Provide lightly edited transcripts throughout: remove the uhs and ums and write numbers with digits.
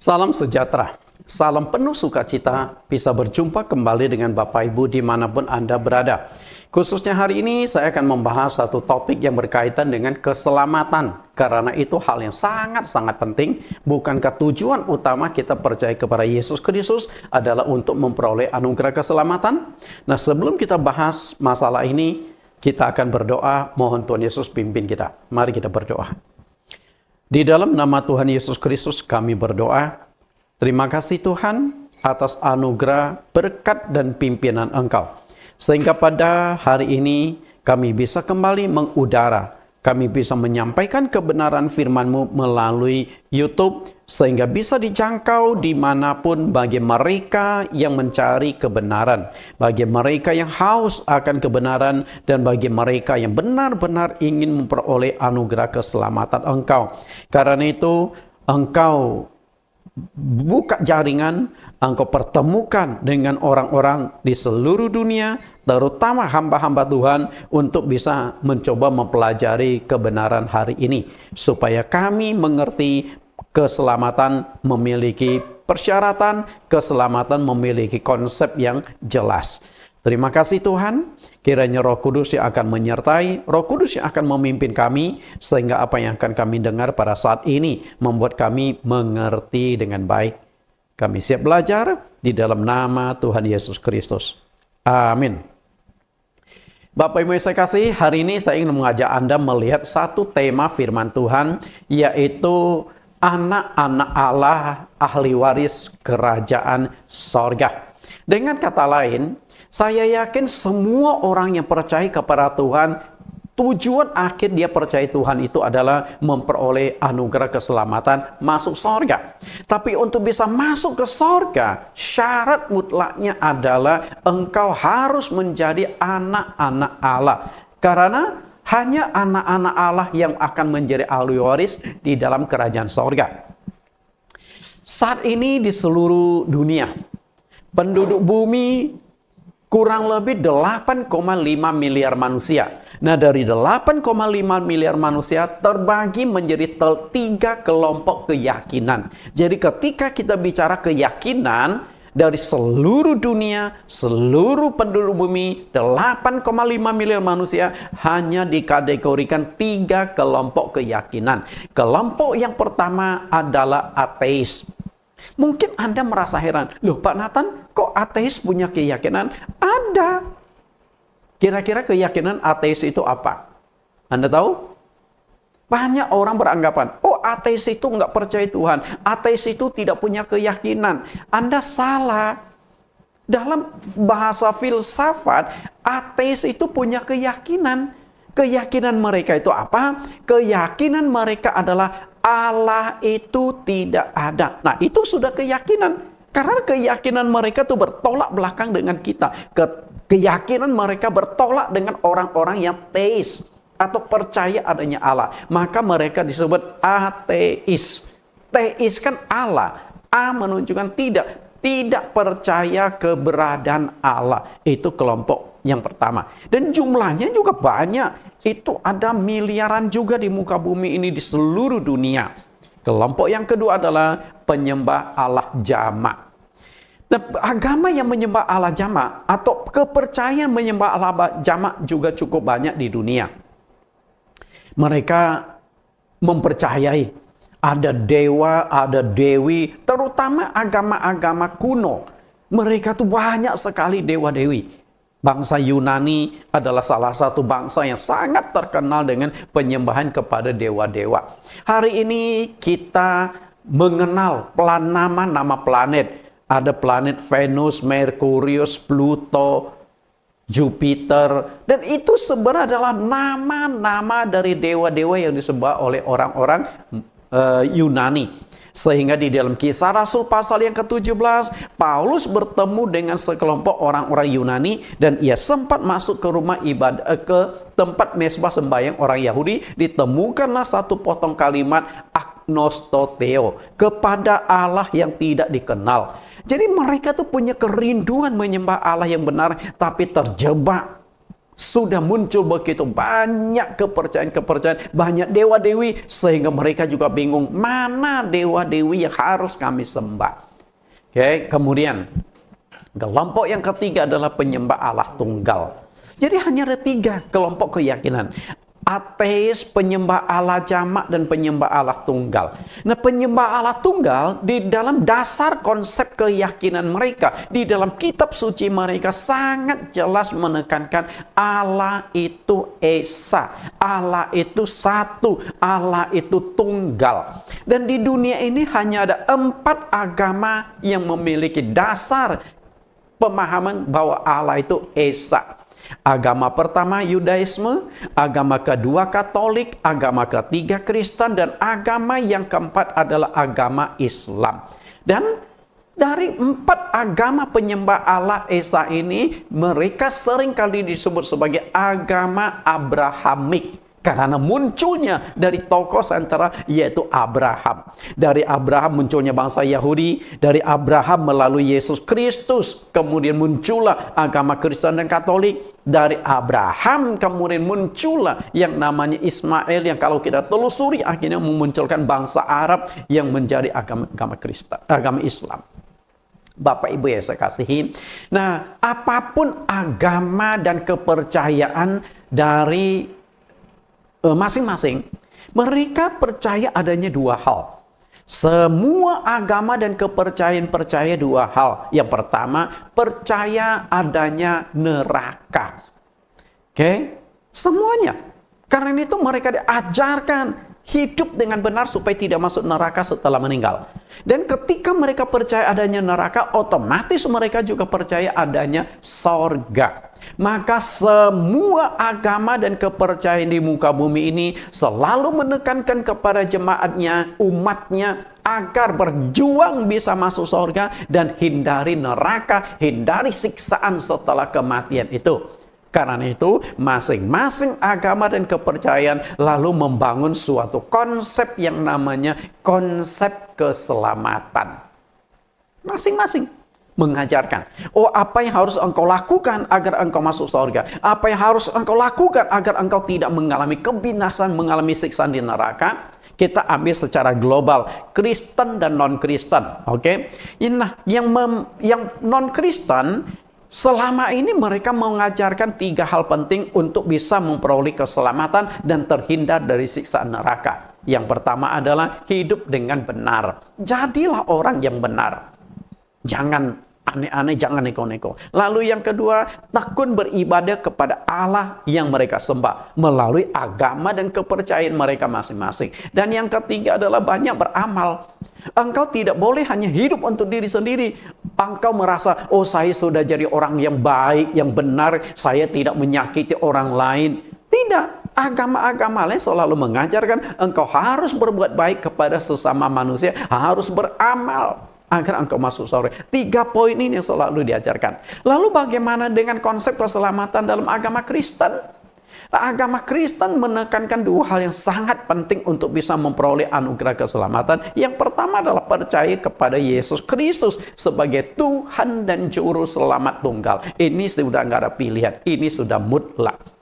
Salam sejahtera, salam penuh sukacita bisa berjumpa kembali dengan Bapak Ibu dimanapun Anda berada. Khususnya hari ini saya akan membahas satu topik yang berkaitan dengan keselamatan. Karena itu hal yang sangat-sangat penting. Bukankah tujuan utama kita percaya kepada Yesus Kristus adalah untuk memperoleh anugerah keselamatan? Nah, sebelum kita bahas masalah ini, kita akan berdoa, mohon Tuhan Yesus pimpin kita. Mari kita berdoa. Di dalam nama Tuhan Yesus Kristus kami berdoa. Terima kasih Tuhan atas anugerah, berkat dan pimpinan Engkau. Sehingga pada hari ini kami bisa kembali mengudara. Kami bisa menyampaikan kebenaran firman-Mu melalui YouTube. Sehingga bisa dijangkau dimanapun bagi mereka yang mencari kebenaran. Bagi mereka yang haus akan kebenaran. Dan bagi mereka yang benar-benar ingin memperoleh anugerah keselamatan Engkau. Karena itu Engkau buka jaringan, Engkau pertemukan dengan orang-orang di seluruh dunia, terutama hamba-hamba Tuhan, untuk bisa mencoba mempelajari kebenaran hari ini. Supaya kami mengerti keselamatan memiliki persyaratan, keselamatan memiliki konsep yang jelas. Terima kasih Tuhan, kiranya Roh Kudus yang akan menyertai, Roh Kudus yang akan memimpin kami, sehingga apa yang akan kami dengar pada saat ini membuat kami mengerti dengan baik. Kami siap belajar di dalam nama Tuhan Yesus Kristus. Amin. Bapak Ibu yang saya kasih, hari ini saya ingin mengajak Anda melihat satu tema firman Tuhan, yaitu anak-anak Allah, ahli waris kerajaan sorga. Dengan kata lain, saya yakin semua orang yang percaya kepada Tuhan, tujuan akhir dia percaya Tuhan itu adalah memperoleh anugerah keselamatan masuk sorga. Tapi untuk bisa masuk ke sorga, syarat mutlaknya adalah engkau harus menjadi anak-anak Allah. Karena hanya anak-anak Allah yang akan menjadi ahli waris di dalam kerajaan sorga. Saat ini di seluruh dunia, penduduk bumi kurang lebih 8,5 miliar manusia. Nah, dari 8,5 miliar manusia terbagi menjadi 3 kelompok keyakinan. Jadi ketika kita bicara keyakinan, dari seluruh dunia, seluruh penduduk bumi, 8,5 miliar manusia hanya dikategorikan 3 kelompok keyakinan. Kelompok yang pertama adalah ateis. Mungkin Anda merasa heran, loh Pak Nathan, kok ateis punya keyakinan? Ada. Kira-kira keyakinan ateis itu apa? Anda tahu? Banyak orang beranggapan, oh ateis itu nggak percaya Tuhan. Ateis itu tidak punya keyakinan. Anda salah. Dalam bahasa filsafat, ateis itu punya keyakinan. Keyakinan mereka itu apa? Keyakinan mereka adalah Allah itu tidak ada. Nah, itu sudah keyakinan. Karena keyakinan mereka itu bertolak belakang dengan kita. Keyakinan mereka bertolak dengan orang-orang yang teis atau percaya adanya Allah. Maka mereka disebut ateis. Teis kan Allah. A menunjukkan tidak percaya keberadaan Allah. Itu kelompok yang pertama. Dan jumlahnya juga banyak. Itu ada miliaran juga di muka bumi ini di seluruh dunia. Kelompok yang kedua adalah penyembah Allah jamak. Nah, agama yang menyembah Allah jamak atau kepercayaan menyembah Allah jamak juga cukup banyak di dunia. Mereka mempercayai ada dewa, ada dewi, terutama agama-agama kuno. Mereka tuh banyak sekali dewa-dewi. Bangsa Yunani adalah salah satu bangsa yang sangat terkenal dengan penyembahan kepada dewa-dewa. Hari ini kita mengenal nama planet. Ada planet Venus, Merkurius, Pluto, Jupiter. Dan itu sebenarnya adalah nama-nama dari dewa-dewa yang disembah oleh orang-orang Yunani. Sehingga di dalam Kisah Rasul pasal yang ke-17, Paulus bertemu dengan sekelompok orang-orang Yunani dan ia sempat masuk ke rumah ibadah, ke tempat mesbah sembahyang orang Yahudi. Ditemukanlah satu potong kalimat agnostoteo, kepada Allah yang tidak dikenal. Jadi mereka tuh punya kerinduan menyembah Allah yang benar, tapi terjebak Sudah muncul begitu banyak kepercayaan-kepercayaan, banyak dewa-dewi, sehingga mereka juga bingung mana dewa-dewi yang harus kami sembah. Oke, kemudian kelompok yang ketiga adalah penyembah Allah tunggal. Jadi hanya ada 3 kelompok keyakinan. Ateis, penyembah Allah jamak, dan penyembah Allah tunggal. Nah, penyembah Allah tunggal di dalam dasar konsep keyakinan mereka, di dalam kitab suci mereka sangat jelas menekankan Allah itu Esa, Allah itu satu, Allah itu tunggal. Dan di dunia ini hanya ada 4 agama yang memiliki dasar pemahaman bahwa Allah itu Esa. Agama pertama Yudaisme, agama kedua Katolik, agama ketiga Kristen, dan agama yang keempat adalah agama Islam. Dan dari 4 agama penyembah Allah Esa ini, mereka seringkali disebut sebagai agama Abrahamik. Karena munculnya dari tokoh sentral yaitu Abraham. Dari Abraham munculnya bangsa Yahudi. Dari Abraham melalui Yesus Kristus. Kemudian muncullah agama Kristen dan Katolik. Dari Abraham kemudian muncullah yang namanya Ismail. Yang kalau kita telusuri akhirnya memunculkan bangsa Arab yang menjadi agama Kristen, agama Islam. Bapak Ibu yang saya kasihi. Nah, apapun agama dan kepercayaan dari masing-masing, mereka percaya adanya 2 hal. Semua agama dan kepercayaan percaya 2 hal. Yang pertama, percaya adanya neraka. Oke? Semuanya. Karena itu mereka diajarkan hidup dengan benar supaya tidak masuk neraka setelah meninggal. Dan ketika mereka percaya adanya neraka, otomatis mereka juga percaya adanya sorga. Maka semua agama dan kepercayaan di muka bumi ini selalu menekankan kepada jemaatnya, umatnya, agar berjuang bisa masuk surga dan hindari neraka, hindari siksaan setelah kematian itu. Karena itu, masing-masing agama dan kepercayaan lalu membangun suatu konsep yang namanya konsep keselamatan. Masing-masing mengajarkan, oh, apa yang harus engkau lakukan agar engkau masuk surga, apa yang harus engkau lakukan agar engkau tidak mengalami kebinasan, mengalami siksaan di neraka. Kita ambil secara global, Kristen dan non-Kristen. Oke? Nah, yang non-Kristen selama ini mereka mengajarkan 3 hal penting untuk bisa memperoleh keselamatan dan terhindar dari siksaan neraka. Yang pertama adalah hidup dengan benar. Jadilah orang yang benar. Jangan aneh-aneh, jangan neko-neko. Lalu yang kedua, tekun beribadah kepada Allah yang mereka sembah melalui agama dan kepercayaan mereka masing-masing. Dan yang ketiga adalah banyak beramal. Engkau tidak boleh hanya hidup untuk diri sendiri. Engkau merasa, oh, saya sudah jadi orang yang baik, yang benar, saya tidak menyakiti orang lain. Tidak. Agama-agama lain selalu mengajarkan engkau harus berbuat baik kepada sesama manusia, harus beramal agar engkau masuk surga. 3 poin ini yang selalu diajarkan. Lalu bagaimana dengan konsep keselamatan dalam agama Kristen? Nah, agama Kristen menekankan 2 hal yang sangat penting untuk bisa memperoleh anugerah keselamatan. Yang pertama adalah percaya kepada Yesus Kristus sebagai Tuhan dan Juru Selamat tunggal. Ini sudah nggak ada pilihan. Ini sudah mutlak.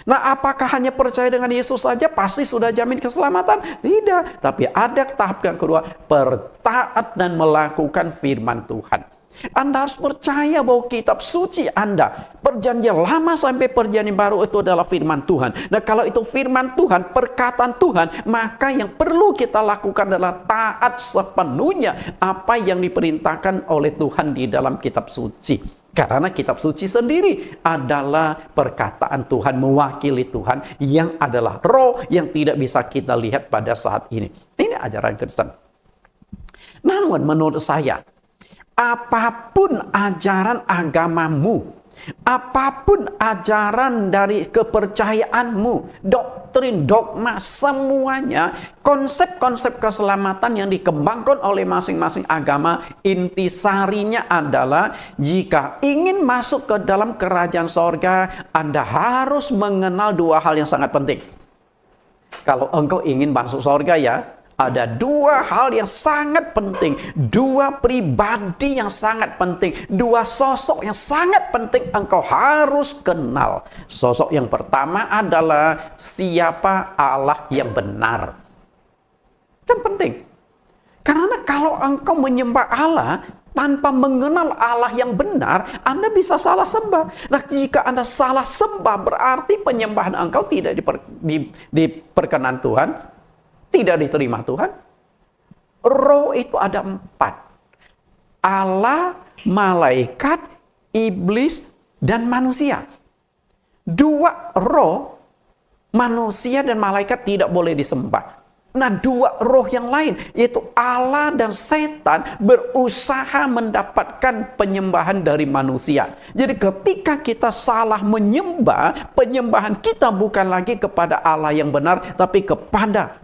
Nah, apakah hanya percaya dengan Yesus saja pasti sudah jamin keselamatan? Tidak. Tapi ada tahap yang kedua, bertaat dan melakukan firman Tuhan. Anda harus percaya bahwa kitab suci Anda, perjanjian lama sampai perjanjian baru itu adalah firman Tuhan. Nah, kalau itu firman Tuhan, perkataan Tuhan, maka yang perlu kita lakukan adalah taat sepenuhnya apa yang diperintahkan oleh Tuhan di dalam kitab suci. Karena kitab suci sendiri adalah perkataan Tuhan, mewakili Tuhan yang adalah roh yang tidak bisa kita lihat pada saat ini. Ini ajaran Kristen. Namun menurut saya, apapun ajaran agamamu, apapun ajaran dari kepercayaanmu, doktrin, dogma, semuanya, konsep-konsep keselamatan yang dikembangkan oleh masing-masing agama, intisarinya adalah jika ingin masuk ke dalam kerajaan sorga, Anda harus mengenal 2 hal yang sangat penting. Kalau engkau ingin masuk sorga ya, ada dua hal yang sangat penting, dua pribadi yang sangat penting, dua sosok yang sangat penting engkau harus kenal. Sosok yang pertama adalah siapa Allah yang benar. Kan penting. Karena kalau engkau menyembah Allah tanpa mengenal Allah yang benar, Anda bisa salah sembah. Nah, jika Anda salah sembah, berarti penyembahan engkau tidak diperkenan Tuhan, tidak diterima Tuhan. Roh itu ada 4. Allah, malaikat, iblis, dan manusia. 2 roh, manusia dan malaikat tidak boleh disembah. Nah, 2 roh yang lain, yaitu Allah dan setan, berusaha mendapatkan penyembahan dari manusia. Jadi ketika kita salah menyembah, penyembahan kita bukan lagi kepada Allah yang benar, tapi kepada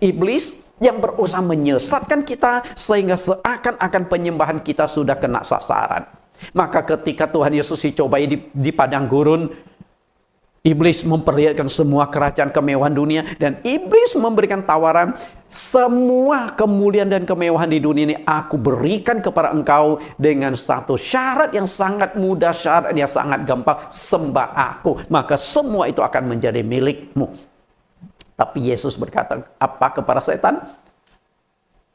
iblis yang berusaha menyesatkan kita, sehingga seakan-akan penyembahan kita sudah kena sasaran. Maka ketika Tuhan Yesus dicobai di padang gurun, iblis memperlihatkan semua kerajaan kemewahan dunia, dan iblis memberikan tawaran, semua kemuliaan dan kemewahan di dunia ini aku berikan kepada engkau dengan satu syarat yang sangat mudah, syarat yang sangat gampang, sembah aku, maka semua itu akan menjadi milikmu. Tapi Yesus berkata apa kepada setan?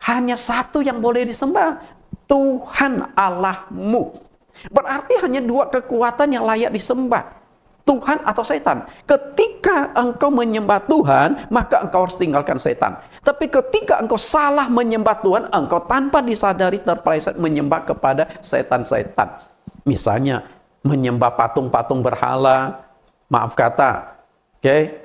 Hanya satu yang boleh disembah, Tuhan Allahmu. Berarti hanya 2 kekuatan yang layak disembah, Tuhan atau setan. Ketika engkau menyembah Tuhan, maka engkau harus tinggalkan setan. Tapi ketika engkau salah menyembah Tuhan, engkau tanpa disadari terpeleset menyembah kepada setan-setan. Misalnya, menyembah patung-patung berhala, maaf kata,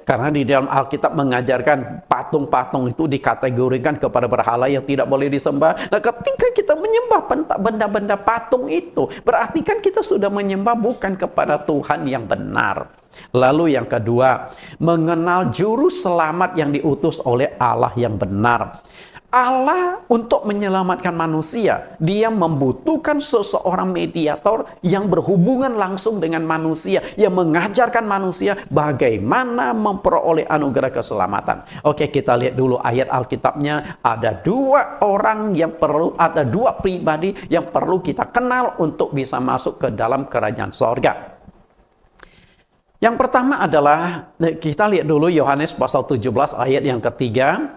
karena di dalam Alkitab mengajarkan patung-patung itu dikategorikan kepada berhala yang tidak boleh disembah. Nah, ketika kita menyembah benda-benda patung itu, berarti kan kita sudah menyembah bukan kepada Tuhan yang benar. Lalu yang kedua, mengenal juru selamat yang diutus oleh Allah yang benar. Allah untuk menyelamatkan manusia, dia membutuhkan seseorang mediator yang berhubungan langsung dengan manusia, yang mengajarkan manusia bagaimana memperoleh anugerah keselamatan. Oke, kita lihat dulu ayat Alkitabnya. Ada 2 orang yang perlu, ada 2 pribadi yang perlu kita kenal untuk bisa masuk ke dalam kerajaan sorga. Yang pertama adalah, kita lihat dulu Yohanes pasal 17 ayat yang ketiga.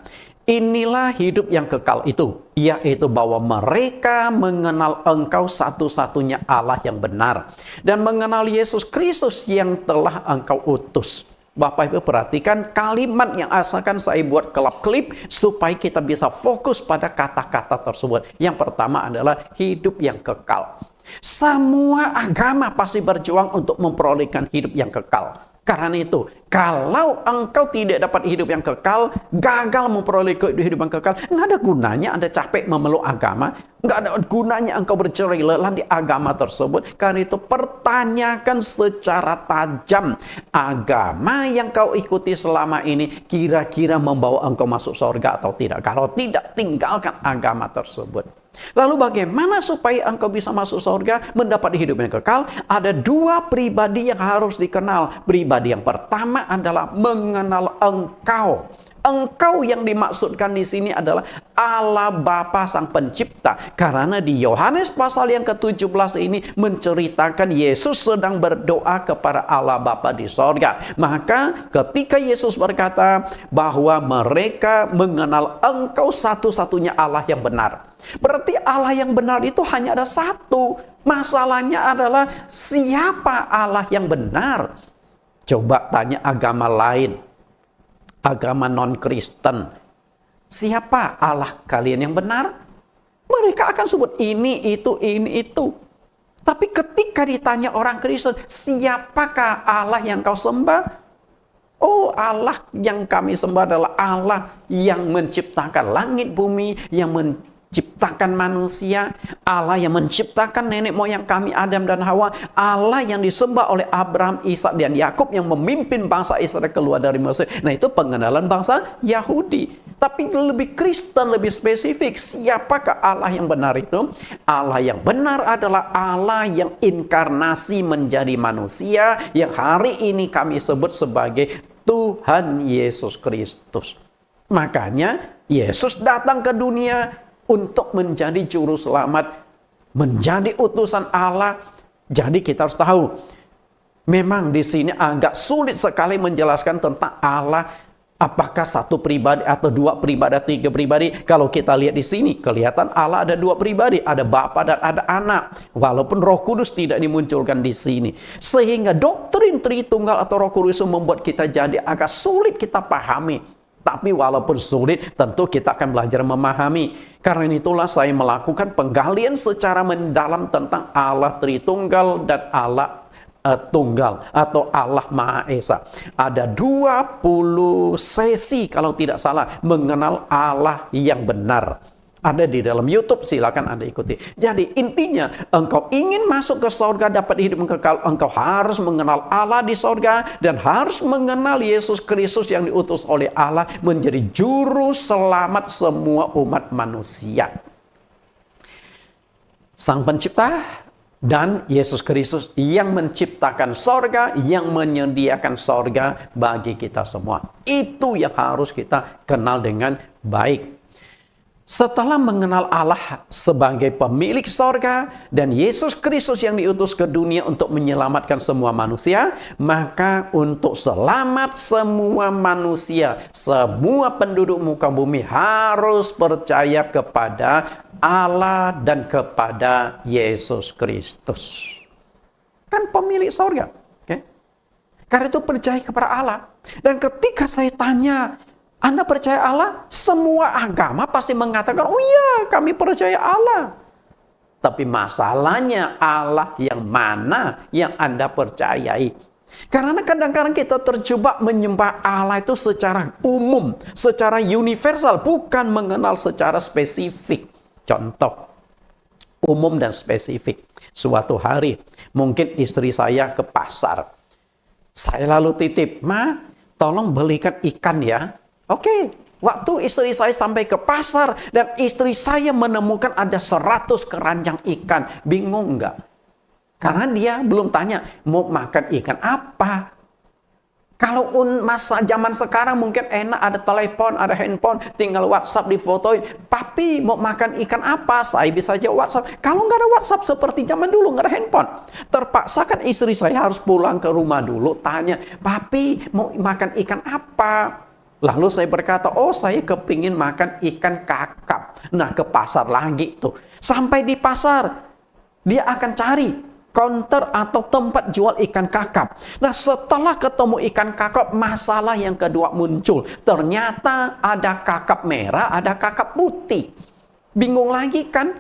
Inilah hidup yang kekal itu, yaitu bahwa mereka mengenal engkau satu-satunya Allah yang benar, dan mengenal Yesus Kristus yang telah engkau utus. Bapak Ibu perhatikan kalimat yang asalkan saya buat kelap-kelip supaya kita bisa fokus pada kata-kata tersebut. Yang pertama adalah hidup yang kekal. Semua agama pasti berjuang untuk memperolehkan hidup yang kekal. Karena itu, kalau engkau tidak dapat hidup yang kekal, gagal memperoleh hidup yang kekal, nggak ada gunanya Anda capek memeluk agama, nggak ada gunanya engkau bercerai lelah di agama tersebut. Karena itu, pertanyakan secara tajam, agama yang kau ikuti selama ini kira-kira membawa engkau masuk surga atau tidak. Kalau tidak, tinggalkan agama tersebut. Lalu bagaimana supaya engkau bisa masuk surga, mendapat hidup yang kekal? Ada 2 pribadi yang harus dikenal. Pribadi yang pertama adalah mengenal engkau. Engkau yang dimaksudkan di sini adalah Allah Bapa Sang Pencipta. Karena di Yohanes pasal yang ke-17 ini menceritakan Yesus sedang berdoa kepada Allah Bapa di sorga. Maka ketika Yesus berkata bahwa mereka mengenal engkau satu-satunya Allah yang benar. Berarti Allah yang benar itu hanya ada satu. Masalahnya adalah siapa Allah yang benar? Coba tanya agama lain. Agama non-Kristen, siapa Allah kalian yang benar? Mereka akan sebut ini, itu. Tapi ketika ditanya orang Kristen, siapakah Allah yang kau sembah? Oh, Allah yang kami sembah adalah Allah yang menciptakan langit bumi, yang menciptakan manusia, Allah yang menciptakan nenek moyang kami Adam dan Hawa, Allah yang disembah oleh Abraham, Ishak dan Yakub yang memimpin bangsa Israel keluar dari Mesir. Nah, itu pengenalan bangsa Yahudi. Tapi lebih Kristen, lebih spesifik, siapakah Allah yang benar itu? Allah yang benar adalah Allah yang inkarnasi menjadi manusia, yang hari ini kami sebut sebagai Tuhan Yesus Kristus. Makanya Yesus datang ke dunia untuk menjadi juru selamat, menjadi utusan Allah. Jadi kita harus tahu, memang di sini agak sulit sekali menjelaskan tentang Allah. Apakah satu pribadi atau dua pribadi, tiga pribadi? Kalau kita lihat di sini, kelihatan Allah ada dua pribadi, ada Bapa dan ada Anak. Walaupun Roh Kudus tidak dimunculkan di sini, sehingga doktrin Tritunggal atau Roh Kudus membuat kita jadi agak sulit kita pahami. Tapi walaupun sulit, tentu kita akan belajar memahami. Karena itulah saya melakukan penggalian secara mendalam tentang Allah Tritunggal dan Allah Tunggal atau Allah Maha Esa. Ada 20 sesi kalau tidak salah mengenal Allah yang benar. Ada di dalam YouTube, silakan Anda ikuti. Jadi intinya, engkau ingin masuk ke sorga, dapat hidup kekal, engkau harus mengenal Allah di sorga dan harus mengenal Yesus Kristus yang diutus oleh Allah menjadi juru selamat semua umat manusia. Sang Pencipta dan Yesus Kristus yang menciptakan sorga, yang menyediakan sorga bagi kita semua. Itu yang harus kita kenal dengan baik. Setelah mengenal Allah sebagai pemilik sorga dan Yesus Kristus yang diutus ke dunia untuk menyelamatkan semua manusia, maka untuk selamat semua manusia, semua penduduk muka bumi harus percaya kepada Allah dan kepada Yesus Kristus. Kan pemilik sorga. Okay? Karena itu percaya kepada Allah. Dan ketika saya tanya, Anda percaya Allah? Semua agama pasti mengatakan, oh iya, kami percaya Allah. Tapi masalahnya Allah yang mana yang Anda percayai? Karena kadang-kadang kita terjebak menyembah Allah itu secara umum, secara universal, bukan mengenal secara spesifik. Contoh, umum dan spesifik. Suatu hari, mungkin istri saya ke pasar. Saya lalu titip, Ma, tolong belikan ikan ya. Oke, waktu istri saya sampai ke pasar dan istri saya menemukan ada 100 keranjang ikan. Bingung nggak? Karena dia belum tanya, mau makan ikan apa? Kalau masa zaman sekarang mungkin enak, ada telepon, ada handphone, tinggal WhatsApp difotoin. Papi mau makan ikan apa? Saya bisa aja WhatsApp. Kalau nggak ada WhatsApp seperti zaman dulu, nggak ada handphone. Terpaksa kan istri saya harus pulang ke rumah dulu, tanya, Papi mau makan ikan apa? Lalu saya berkata, oh saya kepingin makan ikan kakap. Nah ke pasar lagi tuh. Sampai di pasar, dia akan cari counter atau tempat jual ikan kakap. Nah setelah ketemu ikan kakap, masalah yang kedua muncul. Ternyata ada kakap merah, ada kakap putih. Bingung lagi kan?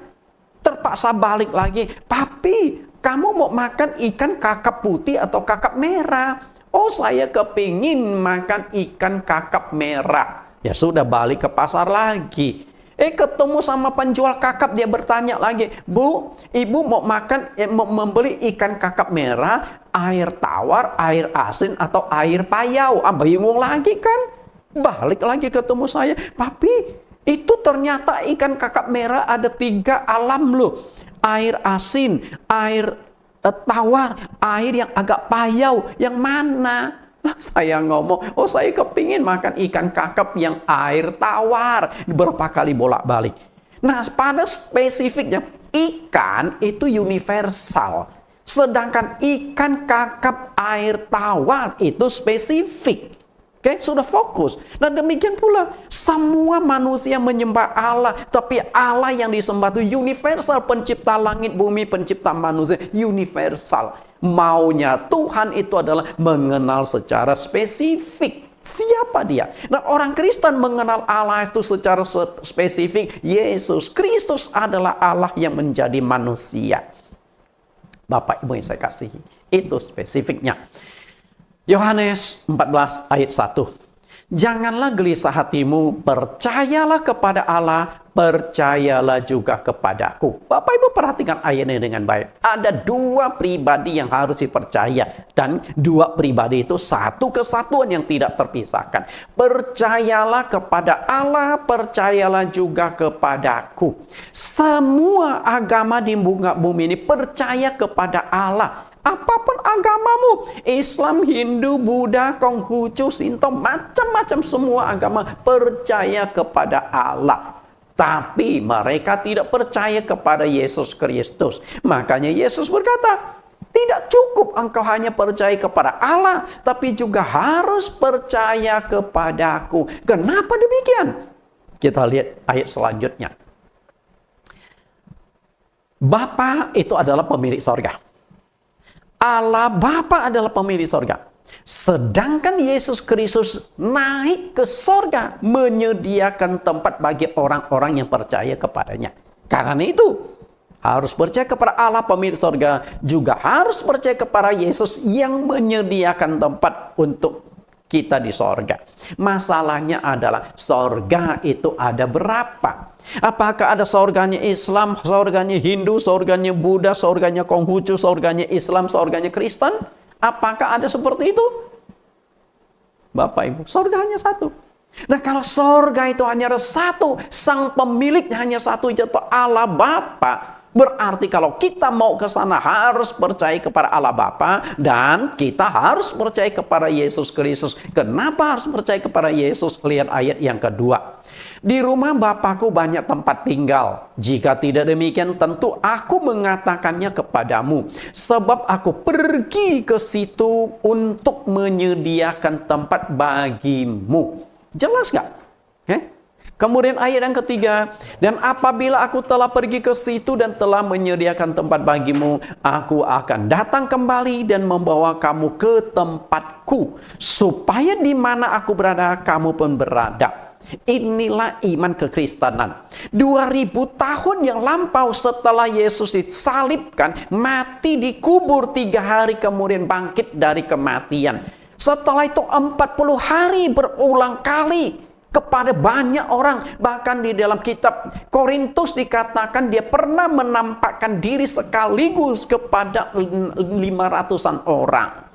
Terpaksa balik lagi. Papi, kamu mau makan ikan kakap putih atau kakap merah? Oh saya kepingin makan ikan kakap merah. Ya sudah, balik ke pasar lagi. Ketemu sama penjual kakap, dia bertanya lagi, Bu, ibu mau makan, mau membeli ikan kakap merah, air tawar, air asin, atau air payau? Bingung lagi kan? Balik lagi ketemu saya, Papi, itu ternyata ikan kakap merah ada 3 alam loh. Air asin, air tawar, air yang agak payau, yang mana? Saya ngomong, oh saya kepingin makan ikan kakap yang air tawar. Berapa kali bolak-balik. Nah pada spesifiknya, ikan itu universal. Sedangkan ikan kakap air tawar itu spesifik. Oke, sudah fokus. Dan demikian pula, semua manusia menyembah Allah. Tapi Allah yang disembah itu universal. Pencipta langit, bumi, pencipta manusia. Universal. Maunya Tuhan itu adalah mengenal secara spesifik. Siapa dia? Nah, orang Kristen mengenal Allah itu secara spesifik. Yesus Kristus adalah Allah yang menjadi manusia. Bapak Ibu yang saya kasihi, itu spesifiknya. Yohanes 14 ayat 1. Janganlah gelisah hatimu, percayalah kepada Allah, percayalah juga kepadaku. Bapak Ibu perhatikan ayat ini dengan baik. Ada 2 pribadi yang harus dipercaya. Dan 2 pribadi itu satu kesatuan yang tidak terpisahkan. Percayalah kepada Allah, percayalah juga kepadaku. Semua agama di muka bumi ini percaya kepada Allah. Apapun agamamu, Islam, Hindu, Buddha, Konghucu, Shinto, macam-macam semua agama percaya kepada Allah. Tapi mereka tidak percaya kepada Yesus Kristus. Makanya Yesus berkata, tidak cukup engkau hanya percaya kepada Allah, tapi juga harus percaya kepadaku. Kenapa demikian? Kita lihat ayat selanjutnya. Bapa itu adalah pemilik sorga. Allah Bapa adalah pemilik sorga. Sedangkan Yesus Kristus naik ke sorga, menyediakan tempat bagi orang-orang yang percaya kepadanya. Karena itu, harus percaya kepada Allah pemilik sorga, juga harus percaya kepada Yesus yang menyediakan tempat untuk kita di sorga. Masalahnya adalah sorga itu ada berapa? Apakah ada sorganya Islam, sorganya Hindu, sorganya Buddha, sorganya Konghucu, sorganya Islam, sorganya Kristen? Apakah ada seperti itu? Bapak Ibu, sorga hanya satu. Nah, kalau sorga itu hanya ada satu, sang pemilik hanya satu, yaitu Allah Bapa. Berarti kalau kita mau ke sana harus percaya kepada Allah Bapa dan kita harus percaya kepada Yesus Kristus. Kenapa harus percaya kepada Yesus? Lihat ayat yang kedua. Di rumah Bapakku banyak tempat tinggal. Jika tidak demikian, tentu aku mengatakannya kepadamu. Sebab aku pergi ke situ untuk menyediakan tempat bagimu. Jelas nggak? Kemudian ayat yang ketiga, dan apabila aku telah pergi ke situ dan telah menyediakan tempat bagimu, aku akan datang kembali dan membawa kamu ke tempatku, supaya di mana aku berada, kamu pun berada. Inilah iman kekristenan. 2000 tahun yang lampau setelah Yesus disalibkan, mati dikubur 3 hari kemudian bangkit dari kematian. Setelah itu 40 hari berulang kali kepada banyak orang. Bahkan di dalam kitab Korintus dikatakan dia pernah menampakkan diri sekaligus kepada 500-an orang.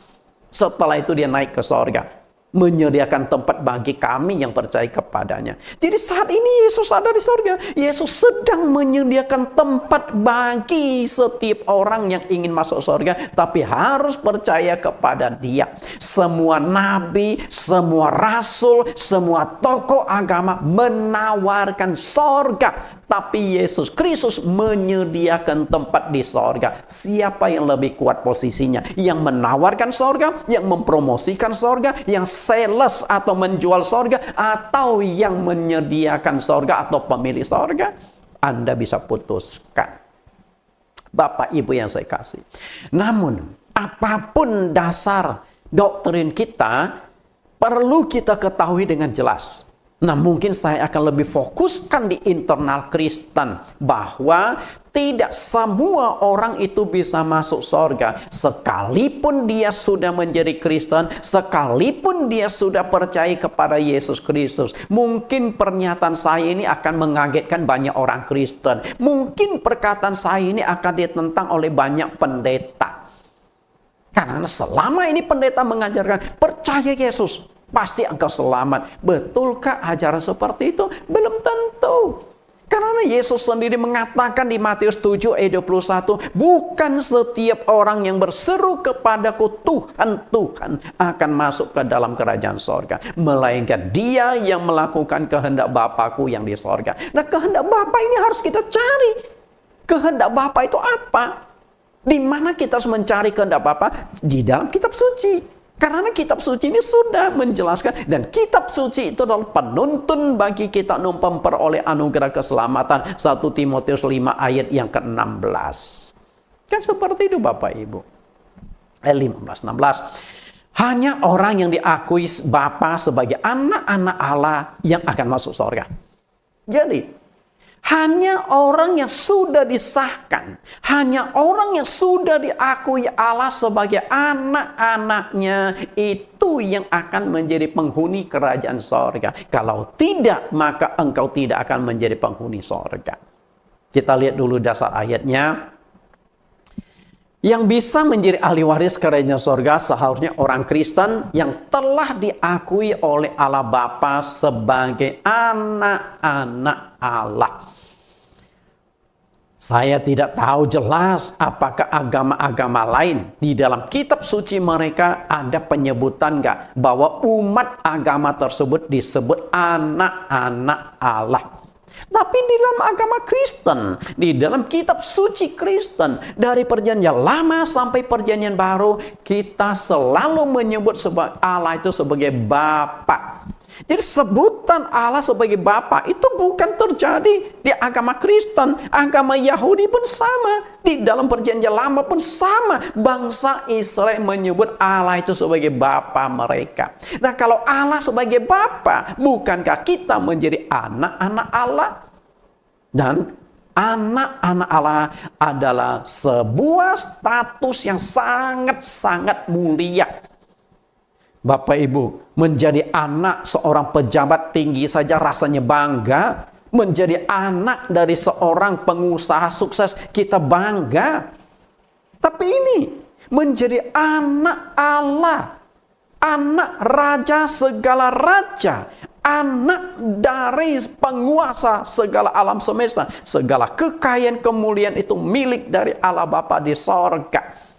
Setelah itu dia naik ke sorga, menyediakan tempat bagi kami yang percaya kepadanya. Jadi saat ini Yesus ada di sorga. Yesus sedang menyediakan tempat bagi setiap orang yang ingin masuk sorga, tapi harus percaya kepada Dia. Semua nabi, semua rasul, semua tokoh agama menawarkan sorga, tapi Yesus Kristus menyediakan tempat di sorga. Siapa yang lebih kuat posisinya? Yang menawarkan sorga, yang mempromosikan sorga, yang sales atau menjual sorga, atau yang menyediakan sorga atau pemilik sorga? Anda bisa putuskan. Bapak Ibu yang saya kasih. Namun, apapun dasar doktrin kita, perlu kita ketahui dengan jelas. Nah, mungkin saya akan lebih fokuskan di internal Kristen, bahwa tidak semua orang itu bisa masuk sorga. Sekalipun dia sudah menjadi Kristen, sekalipun dia sudah percaya kepada Yesus Kristus. Mungkin pernyataan saya ini akan mengagetkan banyak orang Kristen. Mungkin perkataan saya ini akan ditentang oleh banyak pendeta. Karena selama ini pendeta mengajarkan, percaya Yesus, pasti engkau selamat. Betulkah ajaran seperti itu? Belum tentu. Karena Yesus sendiri mengatakan di Matius 7 ayat 21, bukan setiap orang yang berseru kepadaku Tuhan, Tuhan akan masuk ke dalam kerajaan sorga, melainkan dia yang melakukan kehendak Bapakku yang di sorga. Nah, kehendak Bapa ini harus kita cari. Kehendak Bapa itu apa? Di mana kita harus mencari kehendak Bapa? Di dalam kitab suci. Karena kitab suci ini sudah menjelaskan, dan kitab suci itu adalah penuntun bagi kita memperoleh anugerah keselamatan. 1 Timotius 5 ayat yang ke-16. Kan seperti itu Bapak Ibu. 15-16. Hanya orang yang diakui Bapa sebagai anak-anak Allah yang akan masuk surga. Jadi, hanya orang yang sudah disahkan, hanya orang yang sudah diakui Allah sebagai anak-anaknya, itu yang akan menjadi penghuni kerajaan sorga. Kalau tidak, maka engkau tidak akan menjadi penghuni sorga. Kita lihat dulu dasar ayatnya. Yang bisa menjadi ahli waris kerajaan sorga seharusnya orang Kristen yang telah diakui oleh Allah Bapa sebagai anak-anak Allah. Saya tidak tahu jelas apakah agama-agama lain di dalam kitab suci mereka ada penyebutan nggak bahwa umat agama tersebut disebut anak-anak Allah. Tapi di dalam agama Kristen, di dalam kitab suci Kristen, dari perjanjian lama sampai perjanjian baru, kita selalu menyebut Allah itu sebagai Bapa. Jadi sebutan Allah sebagai Bapa itu bukan terjadi di agama Kristen. Agama Yahudi pun sama. Di dalam perjanjian lama pun sama. Bangsa Israel menyebut Allah itu sebagai Bapa mereka. Nah, kalau Allah sebagai Bapa, bukankah kita menjadi anak-anak Allah? Dan anak-anak Allah adalah sebuah status yang sangat-sangat mulia. Bapak Ibu, menjadi anak seorang pejabat tinggi saja rasanya bangga. Menjadi anak dari seorang pengusaha sukses, kita bangga. Tapi ini menjadi anak Allah, anak raja segala raja, anak dari penguasa segala alam semesta, segala kekayaan kemuliaan itu milik dari Allah Bapa di sorga.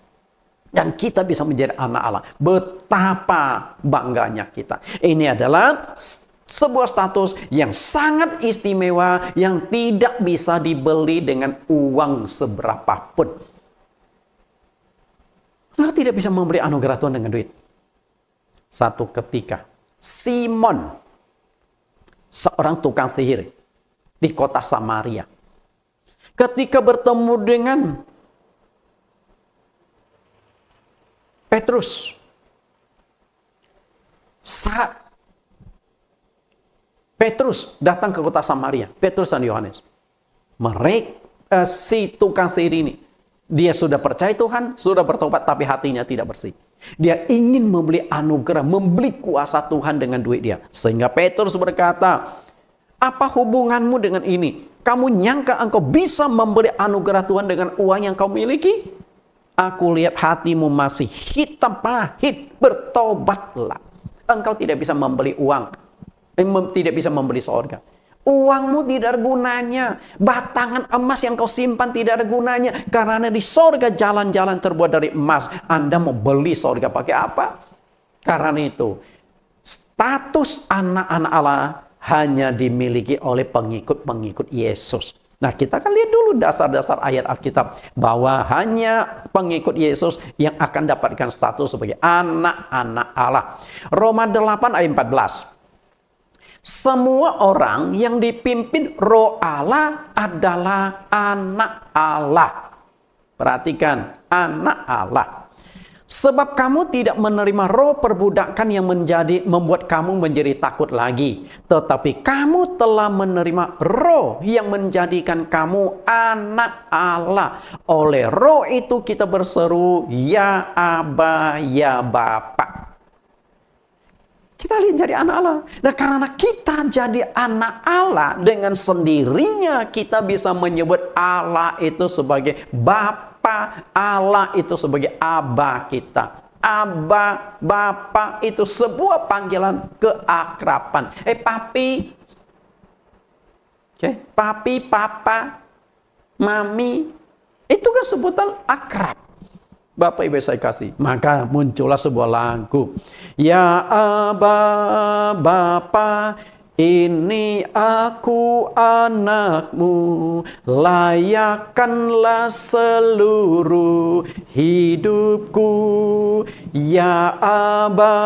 Dan kita bisa menjadi anak Allah. Betapa bangganya kita. Ini adalah sebuah status yang sangat istimewa, yang tidak bisa dibeli dengan uang seberapapun. Engkau tidak bisa membeli anugerah Tuhan dengan duit. Satu ketika, Simon, seorang tukang sihir di kota Samaria, ketika bertemu dengan Petrus, saat Petrus datang ke kota Samaria, Petrus dan Yohanes, si tukang sihir ini, dia sudah percaya Tuhan, sudah bertobat, tapi hatinya tidak bersih. Dia ingin membeli anugerah, membeli kuasa Tuhan dengan duit dia. Sehingga Petrus berkata, apa hubunganmu dengan ini? Kamu nyangka engkau bisa membeli anugerah Tuhan dengan uang yang kau miliki? Aku lihat hatimu masih hitam pahit, bertobatlah. Engkau tidak bisa membeli uang, tidak bisa membeli surga. Uangmu tidak ada gunanya. Batangan emas yang kau simpan tidak ada gunanya. Karena di surga jalan-jalan terbuat dari emas. Anda mau beli surga pakai apa? Karena itu, status anak-anak Allah hanya dimiliki oleh pengikut-pengikut Yesus. Nah, kita akan lihat dulu dasar-dasar ayat Alkitab bahwa hanya pengikut Yesus yang akan dapatkan status sebagai anak-anak Allah. Roma 8 ayat 14. Semua orang yang dipimpin Roh Allah adalah anak Allah. Perhatikan, anak Allah. Sebab kamu tidak menerima roh perbudakan yang membuat kamu menjadi takut lagi. Tetapi kamu telah menerima roh yang menjadikan kamu anak Allah. Oleh roh itu kita berseru, Ya Aba, Ya Bapa. Kita lihat jadi anak Allah. Nah, karena kita jadi anak Allah, dengan sendirinya kita bisa menyebut Allah itu sebagai Bapa. Allah itu sebagai Aba kita. Aba, Bapa itu sebuah panggilan keakraban. Papi. Papi, Papa, Mami. Itu kan sebutan akrab. Bapak Ibu saya kasih. Maka muncullah sebuah lagu. Ya Aba, Bapa, ini aku anakmu, layakkanlah seluruh hidupku. Ya Aba,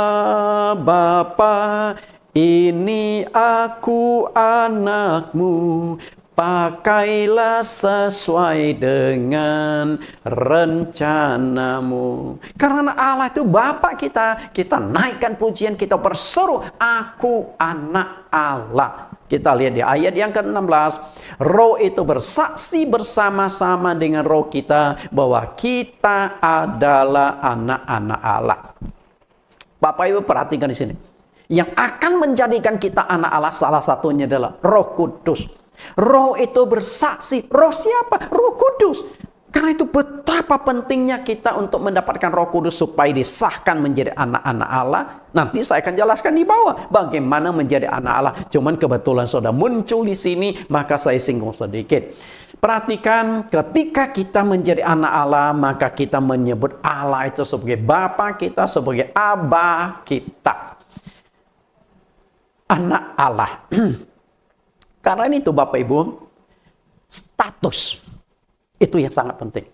Bapa, ini aku anakmu, pakailah sesuai dengan rencanamu. Karena Allah itu Bapa kita, kita naikkan pujian, kita berseru, aku anak Allah. Kita lihat di ayat yang ke-16, roh itu bersaksi bersama-sama dengan roh kita bahwa kita adalah anak-anak Allah. Bapak Ibu perhatikan di sini. Yang akan menjadikan kita anak Allah salah satunya adalah Roh Kudus. Roh itu bersaksi. Roh siapa? Roh Kudus. Karena itu betapa pentingnya kita untuk mendapatkan Roh Kudus supaya disahkan menjadi anak-anak Allah. Nanti saya akan jelaskan di bawah bagaimana menjadi anak Allah. Cuman kebetulan sudah muncul di sini, maka saya singgung sedikit. Perhatikan, ketika kita menjadi anak Allah, maka kita menyebut Allah itu sebagai Bapa kita, sebagai Aba kita. Anak Allah. Karena itu Bapak Ibu, status itu yang sangat penting.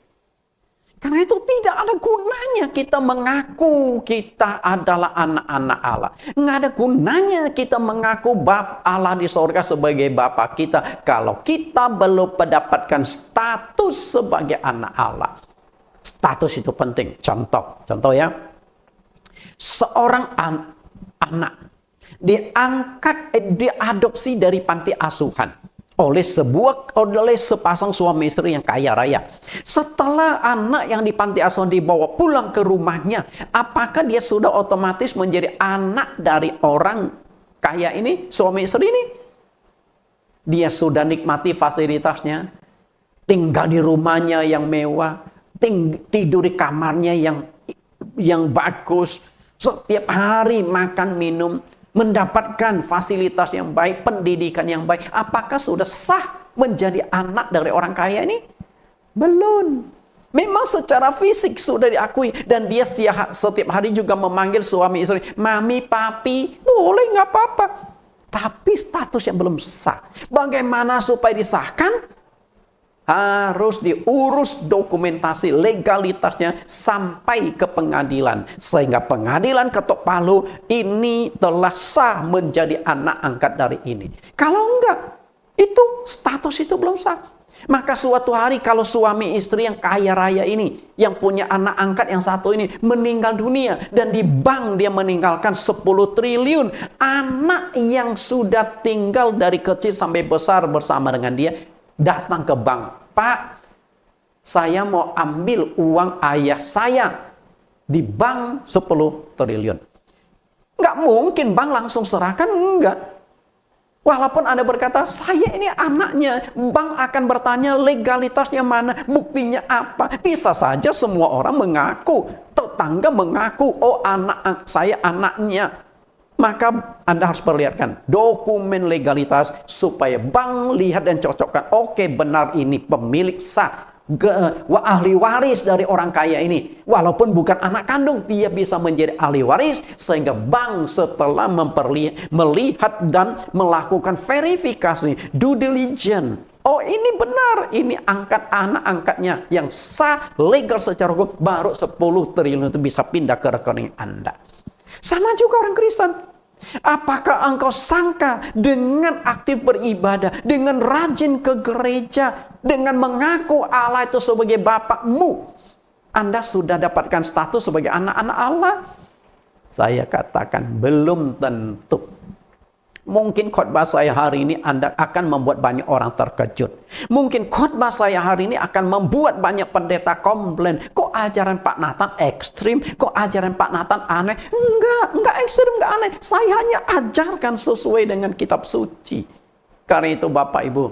Karena itu tidak ada gunanya kita mengaku kita adalah anak-anak Allah. Nggak ada gunanya kita mengaku Bapa Allah di sorga sebagai Bapa kita kalau kita belum mendapatkan status sebagai anak Allah. Status itu penting. Contoh ya. Seorang anak diadopsi dari panti asuhan oleh sepasang suami istri yang kaya raya. Setelah anak yang di panti asuhan dibawa pulang ke rumahnya, apakah dia sudah otomatis menjadi anak dari orang kaya ini, suami istri ini? Dia sudah nikmati fasilitasnya, tinggal di rumahnya yang mewah, tidur di kamarnya yang bagus, setiap hari makan minum, mendapatkan fasilitas yang baik, pendidikan yang baik. Apakah sudah sah menjadi anak dari orang kaya ini? Belum. Memang secara fisik sudah diakui. Dan dia setiap hari juga memanggil suami istri, mami, papi, boleh nggak apa-apa. Tapi statusnya belum sah. Bagaimana supaya disahkan? Harus diurus dokumentasi legalitasnya sampai ke pengadilan. Sehingga pengadilan ketok palu ini telah sah menjadi anak angkat dari ini. Kalau enggak, itu status itu belum sah. Maka suatu hari kalau suami istri yang kaya raya ini, yang punya anak angkat yang satu ini, meninggal dunia. Dan di bank dia meninggalkan 10 triliun. Anak yang sudah tinggal dari kecil sampai besar bersama dengan dia, datang ke bank, Pak, saya mau ambil uang ayah saya di bank 10 triliun. Nggak mungkin bank langsung serahkan, enggak. Walaupun Anda berkata, saya ini anaknya, bank akan bertanya legalitasnya mana, buktinya apa. Bisa saja semua orang mengaku, tetangga mengaku, oh saya anaknya. Maka Anda harus perlihatkan dokumen legalitas supaya bank lihat dan cocokkan. Oke, benar ini pemilik sah, ahli waris dari orang kaya ini. Walaupun bukan anak kandung, dia bisa menjadi ahli waris. Sehingga bank setelah melihat dan melakukan verifikasi, due diligence. Oh ini benar, ini anak angkatnya yang sah, legal secara hukum, baru 10 triliun itu bisa pindah ke rekening Anda. Sama juga orang Kristen. Apakah engkau sangka dengan aktif beribadah, dengan rajin ke gereja, dengan mengaku Allah itu sebagai Bapakmu, Anda sudah dapatkan status sebagai anak-anak Allah? Saya katakan belum tentu. Mungkin khotbah saya hari ini Anda akan membuat banyak orang terkejut. Mungkin khotbah saya hari ini akan membuat banyak pendeta komplain. Kok ajaran Pak Nathan ekstrim? Kok ajaran Pak Nathan aneh? Enggak ekstrim, enggak aneh. Saya hanya ajarkan sesuai dengan kitab suci. Karena itu Bapak Ibu,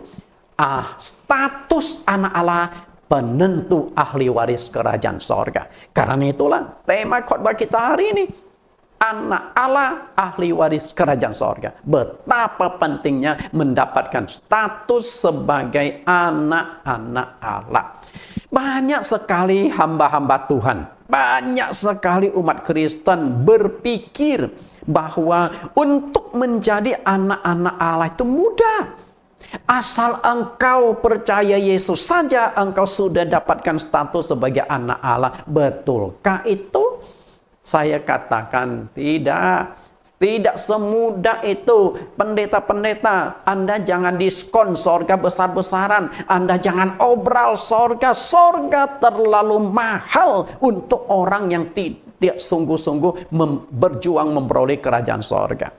status anak Allah penentu ahli waris kerajaan sorga. Karena itulah tema khotbah kita hari ini. Anak Allah, ahli waris kerajaan sorga. Betapa pentingnya mendapatkan status sebagai anak-anak Allah. Banyak sekali hamba-hamba Tuhan, banyak sekali umat Kristen berpikir bahwa untuk menjadi anak-anak Allah itu mudah. Asal engkau percaya Yesus saja, engkau sudah dapatkan status sebagai anak Allah. Betulkah itu? Saya katakan tidak semudah itu. Pendeta-pendeta, Anda jangan diskon sorga besar-besaran. Anda jangan obral sorga. Sorga terlalu mahal untuk orang yang tidak sungguh-sungguh berjuang memperoleh kerajaan sorga.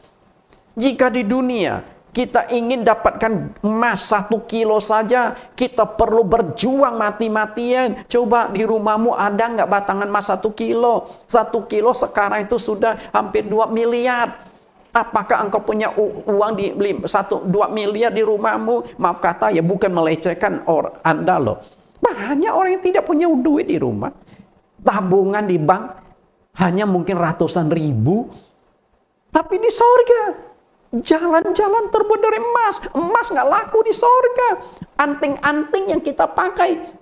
Jika di dunia kita ingin dapatkan emas 1 kilo saja, kita perlu berjuang mati-matian. Coba di rumahmu ada nggak batangan emas 1 kilo? 1 kilo sekarang itu sudah hampir 2 miliar. Apakah engkau punya uang di 2 miliar di rumahmu? Maaf kata ya, bukan melecehkan Anda loh. Banyak orang yang tidak punya duit di rumah. Tabungan di bank hanya mungkin ratusan ribu. Tapi di sorga, jalan-jalan terbuat dari emas. Emas nggak laku di sorga. Anting-anting yang kita pakai,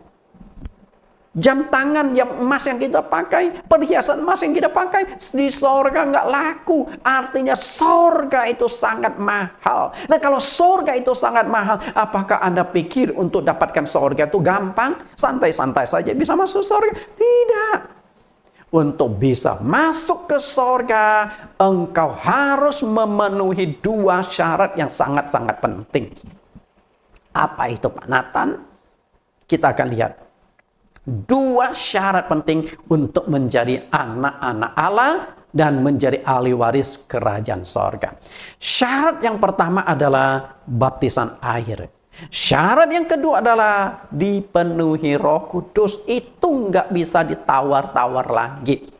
jam tangan yang emas yang kita pakai, perhiasan emas yang kita pakai, di sorga nggak laku. Artinya sorga itu sangat mahal. Nah kalau sorga itu sangat mahal, apakah Anda pikir untuk dapatkan sorga itu gampang? Santai-santai saja bisa masuk sorga? Tidak. Untuk bisa masuk ke sorga, engkau harus memenuhi dua syarat yang sangat-sangat penting. Apa itu Pak Nathan? Kita akan lihat. Dua syarat penting untuk menjadi anak-anak Allah dan menjadi ahli waris kerajaan sorga. Syarat yang pertama adalah baptisan air. Syarat yang kedua adalah dipenuhi Roh Kudus. Itu nggak bisa ditawar-tawar lagi.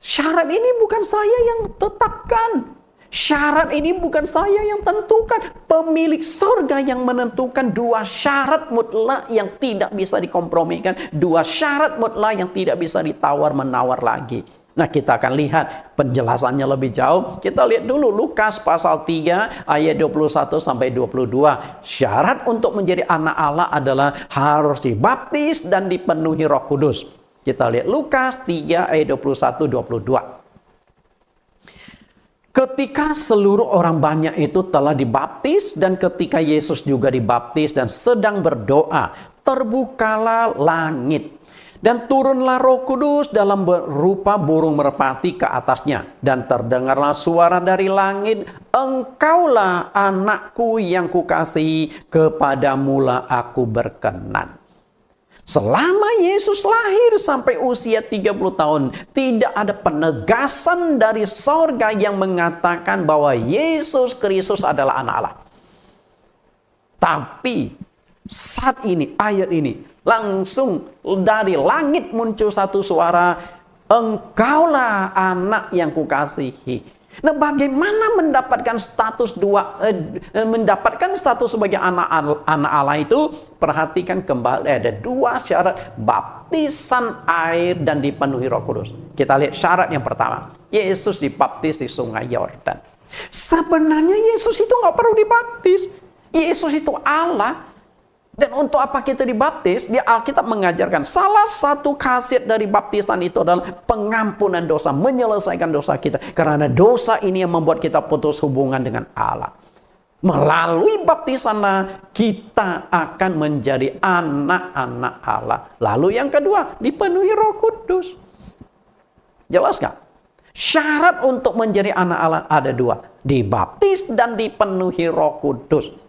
Syarat ini bukan saya yang tetapkan. Syarat ini bukan saya yang tentukan. Pemilik sorga yang menentukan dua syarat mutlak yang tidak bisa dikompromikan. Dua syarat mutlak yang tidak bisa ditawar-menawar lagi. Nah kita akan lihat penjelasannya lebih jauh. Kita lihat dulu Lukas pasal 3 ayat 21 sampai 22. Syarat untuk menjadi anak Allah adalah harus dibaptis dan dipenuhi Roh Kudus. Kita lihat Lukas 3 ayat 21-22. Ketika seluruh orang banyak itu telah dibaptis dan ketika Yesus juga dibaptis dan sedang berdoa, terbukalah langit. Dan turunlah Roh Kudus dalam berupa burung merpati ke atasnya. Dan terdengarlah suara dari langit, engkaulah anakku yang kukasihi, kepadamulah aku berkenan. Selama Yesus lahir sampai usia 30 tahun, tidak ada penegasan dari sorga yang mengatakan bahwa Yesus Kristus adalah anak Allah. Tapi saat ini, ayat ini, langsung dari langit muncul satu suara, engkaulah anak yang kukasihi. Nah, bagaimana mendapatkan status sebagai anak Allah itu? Perhatikan kembali, ada dua syarat: baptisan air dan dipenuhi Roh Kudus. Kita lihat syarat yang pertama. Yesus dibaptis di Sungai Yordan. Sebenarnya Yesus itu nggak perlu dibaptis. Yesus itu Allah. Dan untuk apa kita dibaptis? Di Alkitab mengajarkan salah satu khasiat dari baptisan itu adalah pengampunan dosa, menyelesaikan dosa kita. Karena dosa ini yang membuat kita putus hubungan dengan Allah. Melalui baptisanlah kita akan menjadi anak-anak Allah. Lalu yang kedua, dipenuhi Roh Kudus. Jelas nggak? Syarat untuk menjadi anak Allah ada dua. Dibaptis dan dipenuhi Roh Kudus.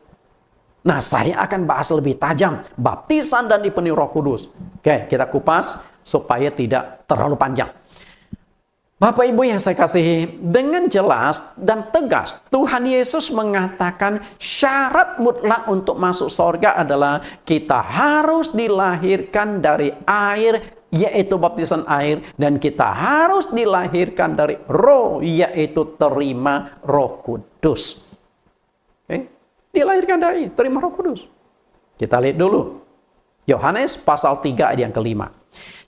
Nah, saya akan bahas lebih tajam baptisan dan dipenuhi Roh Kudus. Oke, kita kupas supaya tidak terlalu panjang. Bapak Ibu yang saya kasihi, dengan jelas dan tegas Tuhan Yesus mengatakan syarat mutlak untuk masuk surga adalah kita harus dilahirkan dari air, yaitu baptisan air, dan kita harus dilahirkan dari Roh, yaitu terima Roh Kudus. Oke? Dilahirkan dari terima Roh Kudus. Kita lihat dulu. Yohanes pasal 3 ayat yang kelima.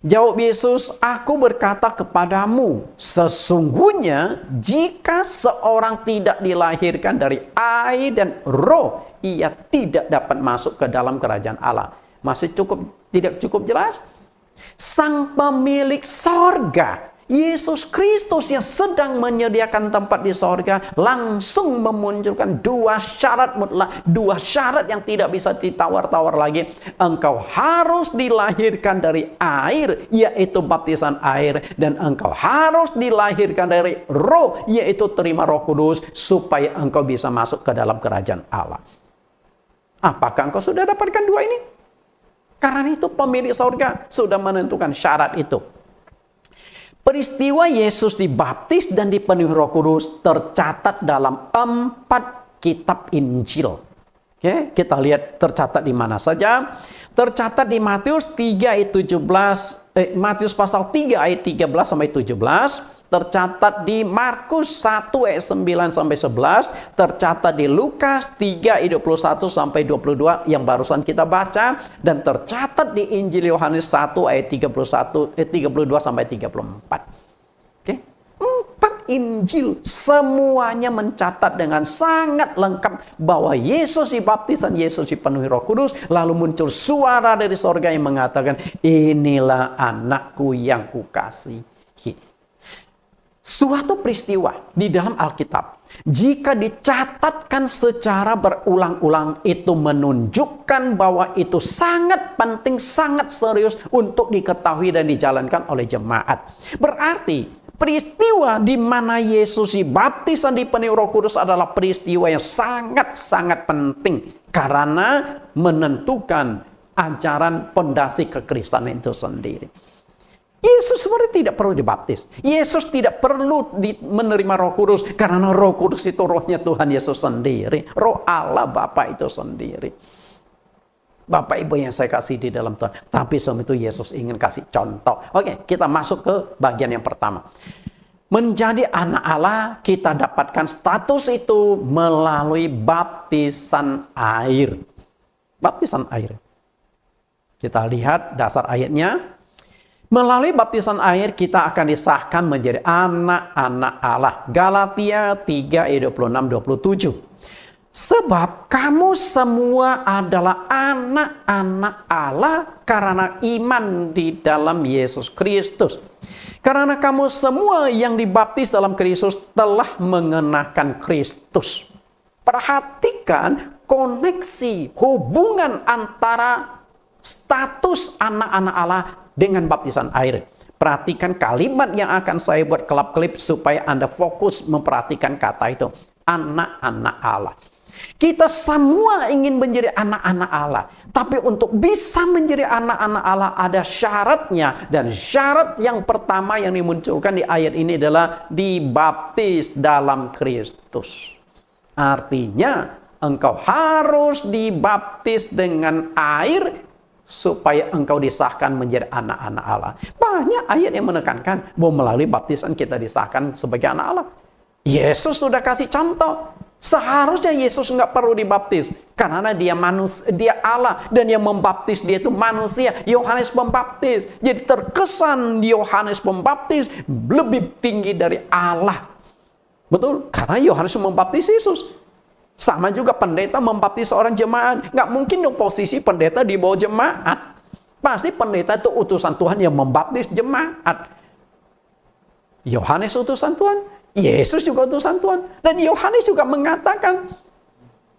Jawab Yesus, aku berkata kepadamu, sesungguhnya jika seorang tidak dilahirkan dari air dan Roh, ia tidak dapat masuk ke dalam kerajaan Allah. Masih tidak cukup jelas? Sang pemilik sorga, Yesus Kristus yang sedang menyediakan tempat di sorga, langsung memunculkan dua syarat mutlak, dua syarat yang tidak bisa ditawar-tawar lagi. Engkau harus dilahirkan dari air, yaitu baptisan air, dan engkau harus dilahirkan dari Roh, yaitu terima Roh Kudus, supaya engkau bisa masuk ke dalam kerajaan Allah. Apakah engkau sudah dapatkan dua ini? Karena itu pemilik sorga sudah menentukan syarat itu. Peristiwa Yesus dibaptis dan dipenuhi Roh Kudus tercatat dalam 4 kitab Injil. Oke, kita lihat tercatat di mana saja. Tercatat di Matius 3 ayat 17, Matius pasal 3 ayat 13 sampai 17, tercatat di Markus 1 ayat 9 sampai 11, tercatat di Lukas 3 ayat 21 sampai 22 yang barusan kita baca, dan tercatat di Injil Yohanes 1 ayat 32 sampai 34. Oke. 4 Injil semuanya mencatat dengan sangat lengkap bahwa Yesus dibaptis dan Yesus dipenuhi Roh Kudus. Lalu muncul suara dari sorga yang mengatakan, inilah anakku yang kukasihi. Suatu peristiwa di dalam Alkitab, jika dicatatkan secara berulang-ulang, itu menunjukkan bahwa itu sangat penting, sangat serius untuk diketahui dan dijalankan oleh jemaat. Berarti peristiwa di mana Yesus dibaptis dan dipenuhi Roh Kudus adalah peristiwa yang sangat-sangat penting karena menentukan ajaran pondasi kekristenan itu sendiri. Yesus sebenarnya tidak perlu dibaptis. Yesus tidak perlu menerima Roh Kudus karena Roh Kudus itu rohnya Tuhan Yesus sendiri, roh Allah Bapa itu sendiri. Bapak Ibu yang saya kasih di dalam Tuhan. Tapi sebelum itu Yesus ingin kasih contoh. Oke, kita masuk ke bagian yang pertama. Menjadi anak Allah, kita dapatkan status itu melalui baptisan air. Baptisan air. Kita lihat dasar ayatnya. Melalui baptisan air kita akan disahkan menjadi anak-anak Allah. Galatia 3 ayat 26-27. Sebab kamu semua adalah anak-anak Allah karena iman di dalam Yesus Kristus. Karena kamu semua yang dibaptis dalam Kristus telah mengenakan Kristus. Perhatikan koneksi hubungan antara status anak-anak Allah dengan baptisan air. Perhatikan kalimat yang akan saya buat kelap-kelip supaya Anda fokus memperhatikan kata itu. Anak-anak Allah. Kita semua ingin menjadi anak-anak Allah. Tapi untuk bisa menjadi anak-anak Allah ada syaratnya. Dan syarat yang pertama yang dimunculkan di ayat ini adalah dibaptis dalam Kristus. Artinya engkau harus dibaptis dengan air supaya engkau disahkan menjadi anak-anak Allah. Banyak ayat yang menekankan bahwa melalui baptisan kita disahkan sebagai anak Allah. Yesus sudah kasih contoh. Seharusnya Yesus nggak perlu dibaptis karena dia manusia, dia Allah, dan yang membaptis dia itu manusia. Yohanes Pembaptis. Jadi terkesan Yohanes Pembaptis lebih tinggi dari Allah. Betul? Karena Yohanes membaptis Yesus. Sama juga pendeta membaptis seorang jemaat. Nggak mungkin dong posisi pendeta di bawah jemaat. Pasti pendeta itu utusan Tuhan yang membaptis jemaat. Yohanes utusan Tuhan. Yesus juga utusan Tuhan. Dan Yohanes juga mengatakan,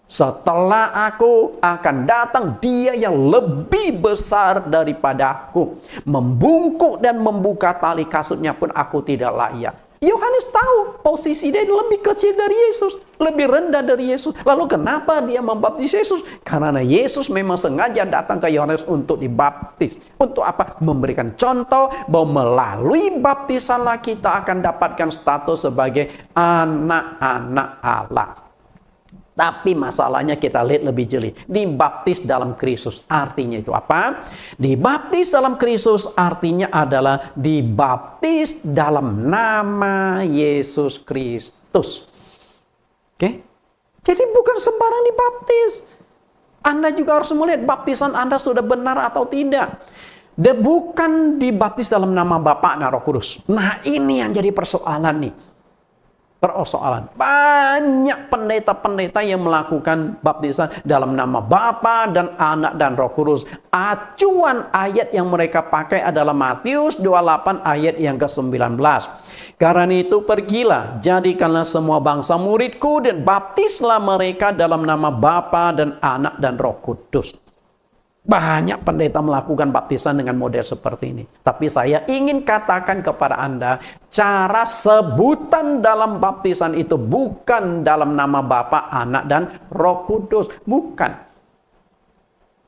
setelah aku akan datang dia yang lebih besar daripada aku. Membungkuk dan membuka tali kasutnya pun aku tidak layak. Yohanes tahu posisi dia lebih kecil dari Yesus, lebih rendah dari Yesus. Lalu kenapa dia membaptis Yesus? Karena Yesus memang sengaja datang ke Yohanes untuk dibaptis. Untuk apa? Memberikan contoh bahwa melalui baptisanlah kita akan dapatkan status sebagai anak-anak Allah. Tapi masalahnya kita lihat lebih jeli. Dibaptis dalam Kristus. Artinya itu apa? Dibaptis dalam Kristus artinya adalah dibaptis dalam nama Yesus Kristus. Oke? Jadi bukan sembarang dibaptis. Anda juga harus melihat baptisan Anda sudah benar atau tidak. Dan bukan dibaptis dalam nama Bapa dan Roh Kudus. Nah, ini yang jadi persoalan nih. Persoalan. Banyak pendeta-pendeta yang melakukan baptisan dalam nama Bapa dan Anak dan Roh Kudus. Acuan ayat yang mereka pakai adalah Matius 28 ayat yang ke-19. Karena itu pergilah, jadikanlah semua bangsa muridku dan baptislah mereka dalam nama Bapa dan Anak dan Roh Kudus. Banyak pendeta melakukan baptisan dengan model seperti ini. Tapi saya ingin katakan kepada Anda, cara sebutan dalam baptisan itu bukan dalam nama Bapa, Anak, dan Roh Kudus. Bukan.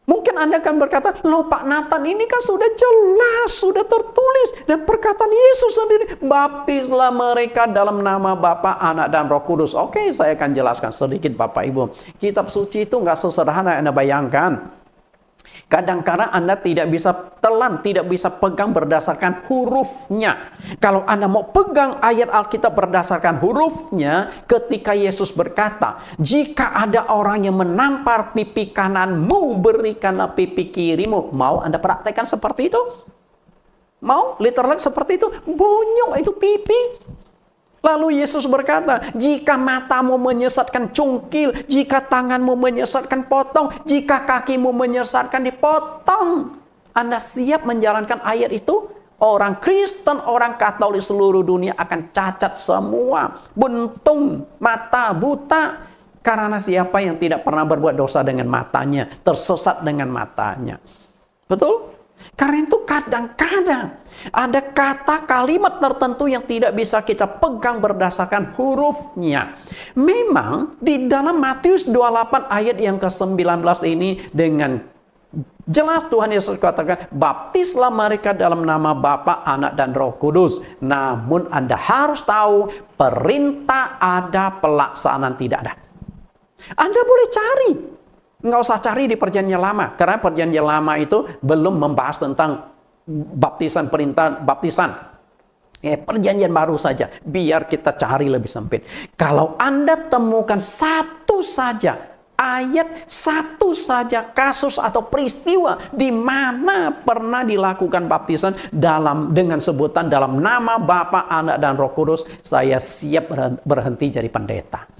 Mungkin Anda akan berkata, loh Pak Nathan, ini kan sudah jelas, sudah tertulis. Dan perkataan Yesus sendiri, baptislah mereka dalam nama Bapa, Anak, dan Roh Kudus. Oke, saya akan jelaskan sedikit Bapak Ibu. Kitab suci itu nggak sesederhana yang Anda bayangkan. Kadang-kadang Anda tidak bisa telan, tidak bisa pegang berdasarkan hurufnya. Kalau Anda mau pegang ayat Alkitab berdasarkan hurufnya, ketika Yesus berkata, jika ada orang yang menampar pipi kananmu, berikanlah pipi kirimu. Mau Anda praktekkan seperti itu? Mau? Literal seperti itu? Bonyok itu pipi. Lalu Yesus berkata, jika matamu menyesatkan cungkil, jika tanganmu menyesatkan potong, jika kakimu menyesatkan dipotong. Anda siap menjalankan ayat itu? Orang Kristen, orang Katolik seluruh dunia akan cacat semua. Buntung, mata buta. Karena siapa yang tidak pernah berbuat dosa dengan matanya, tersesat dengan matanya. Betul? Karena itu kadang-kadang ada kata kalimat tertentu yang tidak bisa kita pegang berdasarkan hurufnya. Memang di dalam Matius 28 ayat yang ke-19 ini dengan jelas Tuhan Yesus katakan, baptislah mereka dalam nama Bapa, Anak, dan Roh Kudus. Namun Anda harus tahu, perintah ada, pelaksanaan tidak ada. Anda boleh cari. Nggak usah cari di perjanjian lama. Karena perjanjian lama itu belum membahas tentang baptisan, perintah baptisan. Perjanjian baru saja. Biar kita cari lebih sempit. Kalau Anda temukan satu saja ayat, satu saja kasus atau peristiwa di mana pernah dilakukan baptisan dengan sebutan dalam nama Bapa, Anak, dan Roh Kudus, saya siap berhenti jadi pendeta.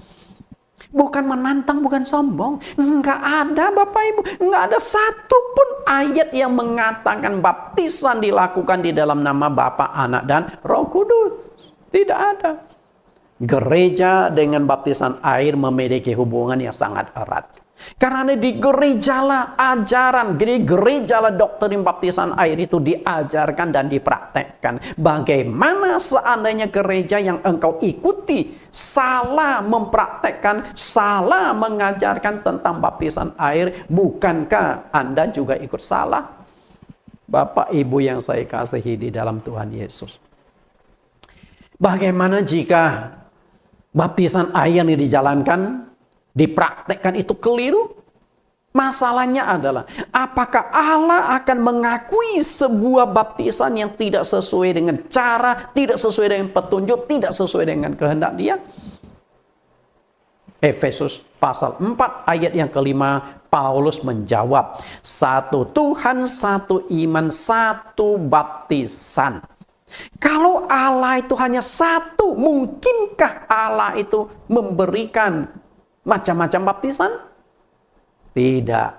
Bukan menantang, bukan sombong. Enggak ada Bapak Ibu. Enggak ada satupun ayat yang mengatakan baptisan dilakukan di dalam nama Bapa, Anak, dan Roh Kudus. Tidak ada. Gereja dengan baptisan air memiliki hubungan yang sangat erat. Karena di gerejalah ajaran, di gerejalah doktrin baptisan air itu diajarkan dan dipraktekkan. Bagaimana seandainya gereja yang engkau ikuti salah mempraktekkan, salah mengajarkan tentang baptisan air, bukankah Anda juga ikut salah? Bapak Ibu yang saya kasihi di dalam Tuhan Yesus. Bagaimana jika baptisan air yang dijalankan, dipraktekkan itu keliru? Masalahnya adalah, apakah Allah akan mengakui sebuah baptisan yang tidak sesuai dengan cara, tidak sesuai dengan petunjuk, tidak sesuai dengan kehendak Dia? Efesus pasal 4 ayat yang kelima, Paulus menjawab, satu Tuhan, satu iman, satu baptisan. Kalau Allah itu hanya satu, mungkinkah Allah itu memberikan macam-macam baptisan? Tidak.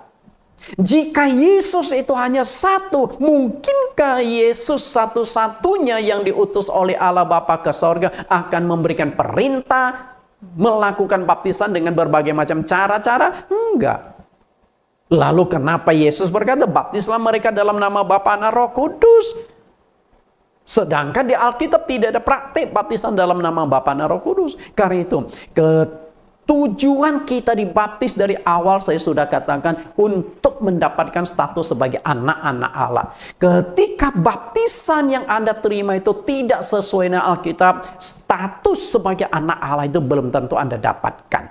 Jika Yesus itu hanya satu, mungkinkah Yesus satu-satunya yang diutus oleh Allah Bapa ke sorga akan memberikan perintah melakukan baptisan dengan berbagai macam cara-cara? Enggak. Lalu kenapa Yesus berkata, baptislah mereka dalam nama Bapa, Anak, Roh Kudus? Sedangkan di Alkitab tidak ada praktik baptisan dalam nama Bapa, Anak, Roh Kudus. Karena itu, tujuan kita dibaptis dari awal saya sudah katakan untuk mendapatkan status sebagai anak-anak Allah. Ketika baptisan yang Anda terima itu tidak sesuai dengan Alkitab, status sebagai anak Allah itu belum tentu Anda dapatkan.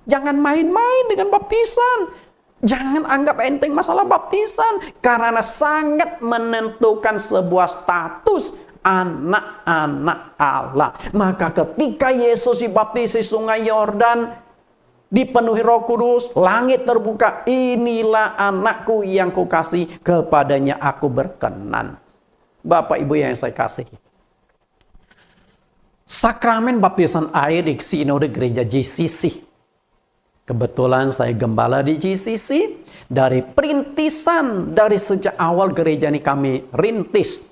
Jangan main-main dengan baptisan. Jangan anggap enteng masalah baptisan, karena sangat menentukan sebuah status anak-anak Allah. Maka ketika Yesus dibaptis di Sungai Yordan, dipenuhi Roh Kudus, langit terbuka, inilah anakku yang kukasih, kepadanya aku berkenan. Bapak Ibu yang saya kasihi, sakramen baptisan air di Sinode Gereja GCC. Kebetulan saya gembala di GCC. Dari perintisan, dari sejak awal gereja ini kami rintis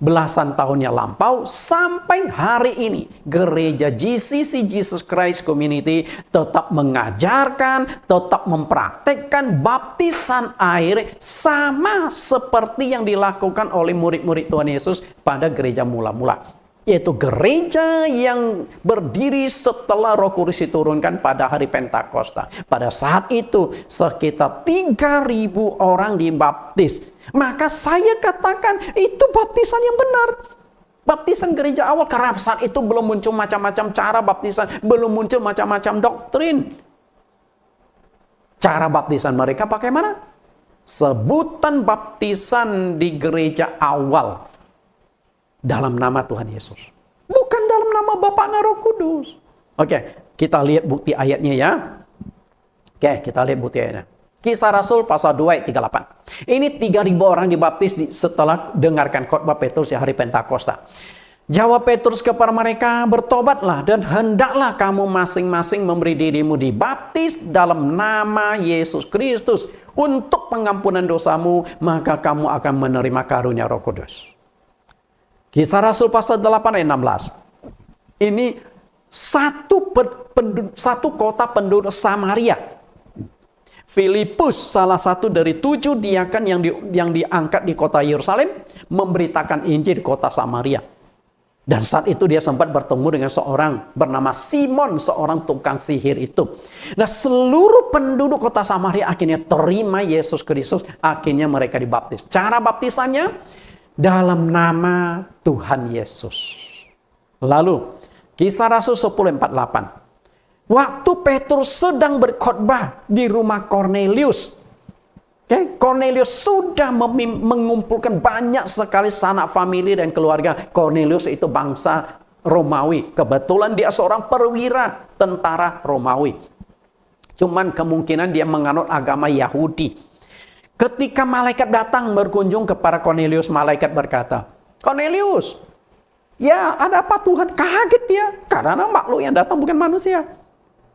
belasan tahun yang lampau sampai hari ini, gereja GCC Jesus Christ Community tetap mengajarkan, tetap mempraktekkan baptisan air sama seperti yang dilakukan oleh murid-murid Tuhan Yesus pada gereja mula-mula. yaitu gereja yang berdiri setelah Roh Kudus diturunkan pada hari Pentakosta. Pada saat itu sekitar 3.000 orang dibaptis. Maka saya katakan itu baptisan yang benar. Baptisan gereja awal, karena saat itu belum muncul macam-macam cara baptisan, belum muncul macam-macam doktrin. Cara baptisan mereka bagaimana? Sebutan baptisan di gereja awal dalam nama Tuhan Yesus, bukan dalam nama Bapa Roh Kudus. Oke, kita lihat bukti ayatnya ya. Oke, kita lihat bukti ayatnya. Kisah Rasul pasal 2 ayat 38. Ini 3.000 orang dibaptis setelah dengarkan khotbah Petrus di hari Pentakosta. Jawab Petrus kepada mereka, bertobatlah dan hendaklah kamu masing-masing memberi dirimu dibaptis dalam nama Yesus Kristus untuk pengampunan dosamu, maka kamu akan menerima karunia Roh Kudus. Kisah Rasul pasal 8 ayat 16. Ini satu kota penduduk Samaria. Filipus, salah satu dari 7 diakan yang diangkat di kota Yerusalem, memberitakan Injil di kota Samaria. Dan saat itu dia sempat bertemu dengan seorang bernama Simon, seorang tukang sihir itu. Nah, seluruh penduduk kota Samaria akhirnya terima Yesus Kristus, akhirnya mereka dibaptis. Cara baptisannya dalam nama Tuhan Yesus. Lalu, Kisah Rasul 10:48. Waktu Petrus sedang berkhotbah di rumah Kornelius. Kornelius sudah mengumpulkan banyak sekali sanak famili dan keluarga. Kornelius itu bangsa Romawi. Kebetulan dia seorang perwira tentara Romawi. Cuman kemungkinan dia menganut agama Yahudi. Ketika malaikat datang berkunjung kepada Kornelius, malaikat berkata, Kornelius, ya ada apa Tuhan? Kaget dia, karena makhluk yang datang bukan manusia.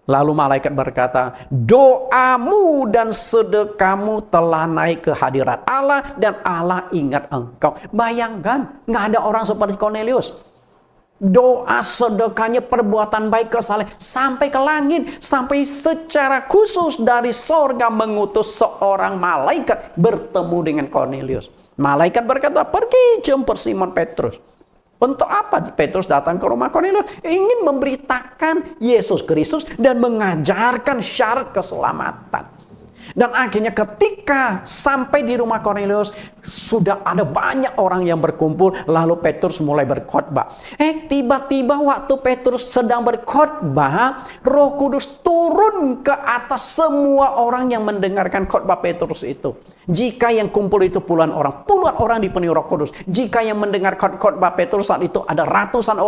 Lalu malaikat berkata, doamu dan sedekahmu telah naik ke hadirat Allah dan Allah ingat engkau. Bayangkan, nggak ada orang seperti Kornelius. Doa sedekahnya, perbuatan baik kesalehan sampai ke langit, sampai secara khusus dari sorga mengutus seorang malaikat bertemu dengan Kornelius. Malaikat berkata, pergi jemput Simon Petrus. Untuk apa Petrus datang ke rumah Kornelius? Ingin memberitakan Yesus Kristus dan mengajarkan syarat keselamatan. Dan akhirnya ketika sampai di rumah Kornelius, sudah ada banyak orang yang berkumpul, lalu Petrus mulai berkhotbah. Tiba-tiba waktu Petrus sedang berkhotbah, Roh Kudus turun ke atas semua orang yang mendengarkan khotbah Petrus itu. Jika yang kumpul itu puluhan orang dipenuhi Roh Kudus. Jika yang mendengar khotbah Petrus saat itu ada ratusan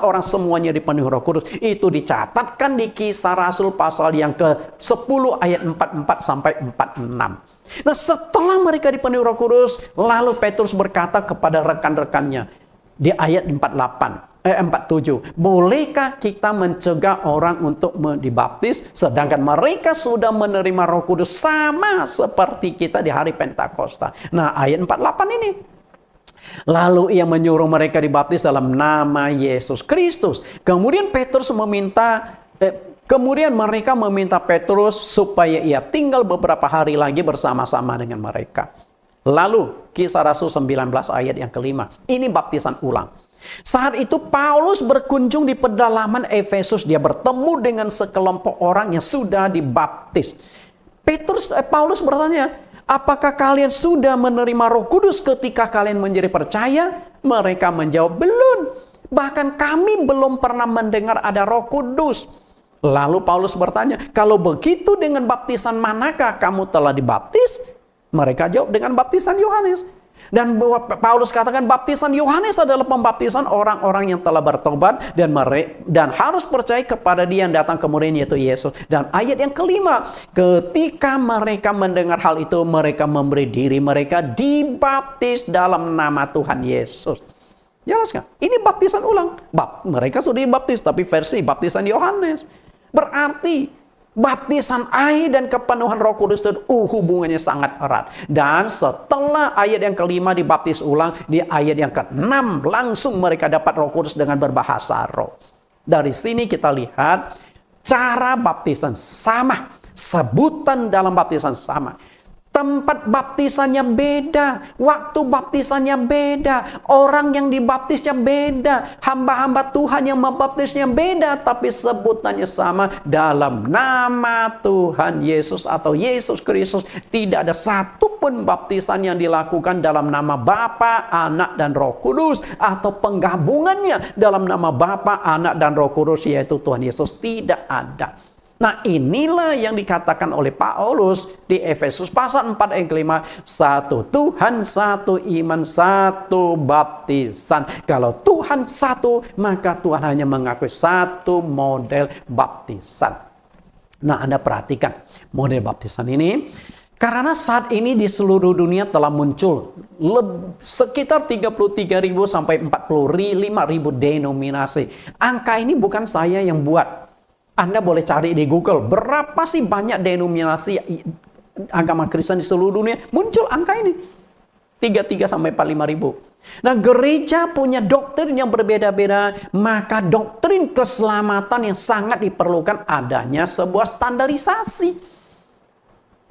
orang semuanya dipenuhi Roh Kudus. Itu dicatatkan di Kisah Rasul pasal yang ke-10 ayat 44 sampai 46. Nah, setelah mereka dipenuhi Roh Kudus, lalu Petrus berkata kepada rekan-rekannya di ayat 47, bolehkah kita mencegah orang untuk dibaptis sedangkan mereka sudah menerima Roh Kudus sama seperti kita di hari Pentakosta? Nah, ayat 48 ini. Lalu ia menyuruh mereka dibaptis dalam nama Yesus Kristus. Kemudian mereka meminta Petrus supaya ia tinggal beberapa hari lagi bersama-sama dengan mereka. Lalu Kisah Rasul 19 ayat yang kelima. Ini baptisan ulang. Saat itu Paulus berkunjung di pedalaman Efesus. Dia bertemu dengan sekelompok orang yang sudah dibaptis. Paulus bertanya, apakah kalian sudah menerima Roh Kudus ketika kalian menjadi percaya? Mereka menjawab, belum. Bahkan kami belum pernah mendengar ada Roh Kudus. Lalu Paulus bertanya, kalau begitu dengan baptisan manakah kamu telah dibaptis? Mereka jawab, dengan baptisan Yohanes. Dan Paulus katakan baptisan Yohanes adalah pembaptisan orang-orang yang telah bertobat dan harus percaya kepada Dia yang datang kemudian, yaitu Yesus. Dan ayat yang kelima, ketika mereka mendengar hal itu, mereka memberi diri mereka dibaptis dalam nama Tuhan Yesus. Jelas kan? Ini baptisan ulang. Mereka sudah dibaptis, tapi versi baptisan Yohanes. Berarti baptisan air dan kepenuhan Roh Kudus itu hubungannya sangat erat. Dan setelah ayat yang kelima dibaptis ulang, di ayat yang ke-6 langsung mereka dapat Roh Kudus dengan berbahasa roh. Dari sini kita lihat cara baptisan sama, sebutan dalam baptisan sama. Tempat baptisannya beda, waktu baptisannya beda, orang yang dibaptisnya beda, hamba-hamba Tuhan yang membaptisnya beda, tapi sebutannya sama, dalam nama Tuhan Yesus atau Yesus Kristus. Tidak ada satupun baptisan yang dilakukan dalam nama Bapa, Anak, dan Roh Kudus, atau penggabungannya dalam nama Bapa, Anak, dan Roh Kudus, yaitu Tuhan Yesus. Tidak ada. Nah, inilah yang dikatakan oleh Paulus di Efesus pasal 4 ayat kelima, satu Tuhan, satu iman, satu baptisan. Kalau Tuhan satu, maka Tuhan hanya mengakui satu model baptisan. Nah, Anda perhatikan model baptisan ini, karena saat ini di seluruh dunia telah muncul sekitar 33.000 sampai 45.000 denominasi. Angka ini bukan saya yang buat. Anda boleh cari di Google, berapa sih banyak denominasi agama Kristen di seluruh dunia? Muncul angka ini, 33 sampai 45 ribu. Nah, gereja punya doktrin yang berbeda-beda, maka doktrin keselamatan yang sangat diperlukan adanya sebuah standarisasi.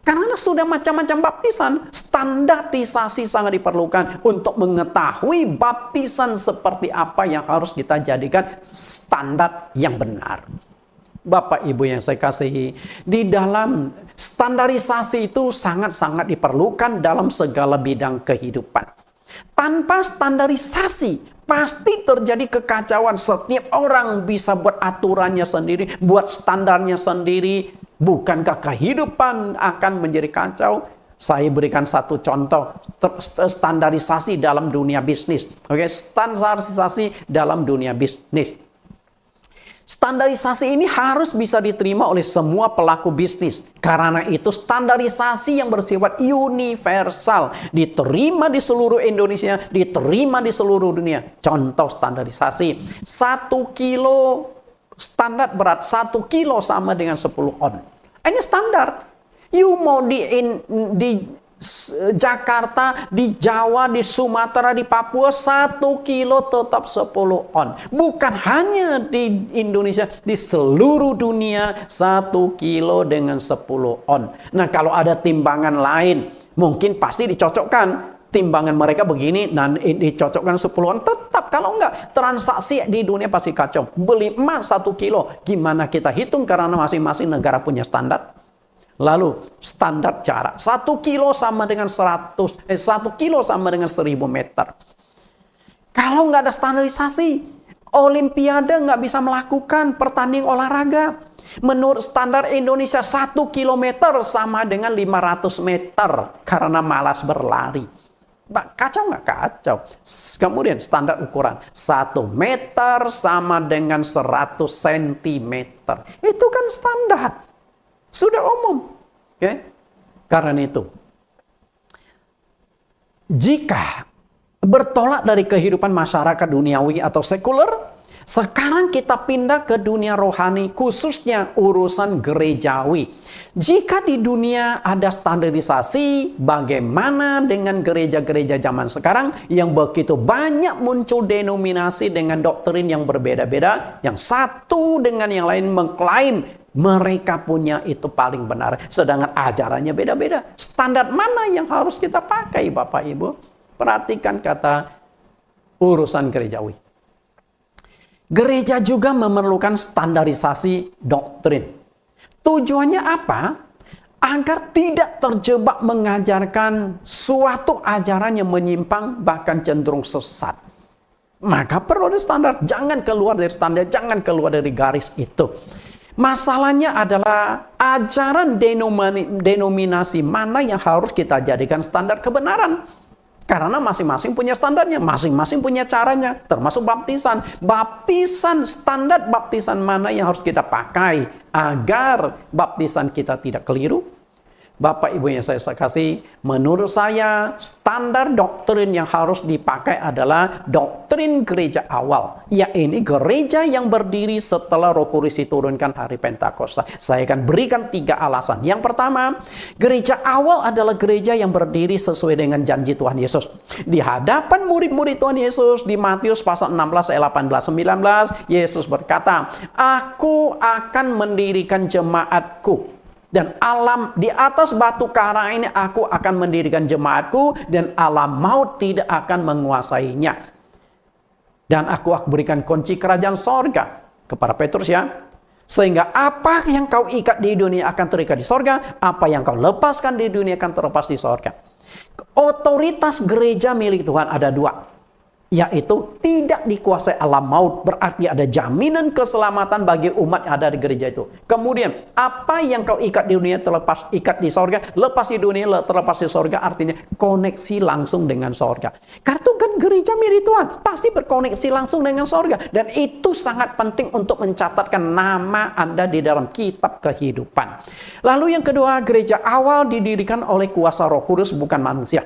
Karena sudah macam-macam baptisan, standarisasi sangat diperlukan untuk mengetahui baptisan seperti apa yang harus kita jadikan standar yang benar. Bapak Ibu yang saya kasihi, di dalam standarisasi itu sangat-sangat diperlukan dalam segala bidang kehidupan. Tanpa standarisasi, pasti terjadi kekacauan. Setiap orang bisa buat aturannya sendiri, buat standarnya sendiri. Bukankah kehidupan akan menjadi kacau? Saya berikan satu contoh, standarisasi dalam dunia bisnis. Oke, standarisasi dalam dunia bisnis. Standarisasi ini harus bisa diterima oleh semua pelaku bisnis. Karena itu standarisasi yang bersifat universal, diterima di seluruh Indonesia, diterima di seluruh dunia. Contoh standarisasi, 1 kilo standar berat 1 kilo sama dengan 10 on. Ini standar. You mau di Jakarta, di Jawa, di Sumatera, di Papua, 1 kilo tetap 10 on. Bukan hanya di Indonesia, di seluruh dunia 1 kilo dengan 10 on. Nah, kalau ada timbangan lain, mungkin pasti dicocokkan. Timbangan mereka begini, dan dicocokkan 10 on. Tetap, kalau enggak, transaksi di dunia pasti kacau. Beli emas 1 kilo, gimana kita hitung? Karena masing-masing negara punya standar. Lalu standar jarak 1 kilo sama dengan 1 kilo sama dengan 1000 meter. Kalau nggak ada standarisasi, Olimpiade nggak bisa melakukan pertandingan olahraga. Menurut standar Indonesia 1 kilometer sama dengan 500 meter karena malas berlari. Kacau nggak? Kacau. Kemudian standar ukuran 1 meter sama dengan 100 sentimeter. Itu kan standar. Sudah umum. Okay? Karena itu, jika bertolak dari kehidupan masyarakat duniawi atau sekuler, sekarang kita pindah ke dunia rohani, khususnya urusan gerejawi. Jika di dunia ada standarisasi, bagaimana dengan gereja-gereja zaman sekarang yang begitu banyak muncul denominasi dengan doktrin yang berbeda-beda, yang satu dengan yang lain mengklaim mereka punya itu paling benar, sedangkan ajarannya beda-beda. Standar mana yang harus kita pakai, Bapak Ibu? Perhatikan kata urusan gerejawi. Gereja juga memerlukan standarisasi doktrin. Tujuannya apa? Agar tidak terjebak mengajarkan suatu ajaran yang menyimpang, bahkan cenderung sesat. Maka perlu ada standar. Jangan keluar dari standar, jangan keluar dari garis itu. Masalahnya adalah ajaran denominasi mana yang harus kita jadikan standar kebenaran. Karena masing-masing punya standarnya, masing-masing punya caranya, termasuk baptisan. Baptisan, standar baptisan mana yang harus kita pakai agar baptisan kita tidak keliru? Bapak Ibu yang saya kasih, menurut saya standar doktrin yang harus dipakai adalah doktrin gereja awal. Ya, ini gereja yang berdiri setelah Roh Kudus diturunkan hari Pentakosta. Saya akan berikan 3 alasan. Yang pertama, gereja awal adalah gereja yang berdiri sesuai dengan janji Tuhan Yesus. Di hadapan murid-murid Tuhan Yesus di Matius pasal 16 ayat 18-19, Yesus berkata, "Aku akan mendirikan jemaatku." Dan alam di atas batu karang ini aku akan mendirikan jemaatku, dan alam maut tidak akan menguasainya. Dan aku akan berikan kunci kerajaan sorga kepada Petrus ya. Sehingga apa yang kau ikat di dunia akan terikat di sorga, apa yang kau lepaskan di dunia akan terlepas di sorga. Otoritas gereja milik Tuhan ada dua, yaitu tidak dikuasai alam maut, berarti ada jaminan keselamatan bagi umat yang ada di gereja itu. Kemudian, apa yang kau ikat di dunia terlepas ikat di sorga, lepas di dunia terlepas di sorga, artinya koneksi langsung dengan sorga. Karena itu kan gereja milik Tuhan, pasti berkoneksi langsung dengan sorga. Dan itu sangat penting untuk mencatatkan nama Anda di dalam kitab kehidupan. Lalu yang kedua, gereja awal didirikan oleh kuasa Roh Kudus, bukan manusia.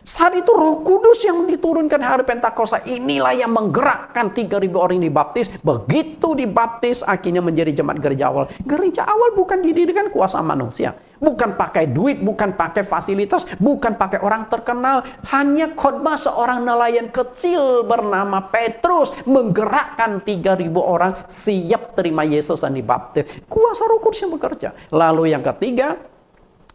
Saat itu Roh Kudus yang diturunkan hari Pentakosta inilah yang menggerakkan 3.000 orang yang dibaptis. Begitu dibaptis akhirnya menjadi jemaat gereja awal. Gereja awal bukan didirikan kuasa manusia. Bukan pakai duit, bukan pakai fasilitas, bukan pakai orang terkenal. Hanya khotbah seorang nelayan kecil bernama Petrus menggerakkan 3.000 orang siap terima Yesus dan dibaptis. Kuasa Roh Kudus yang bekerja. Lalu yang ketiga,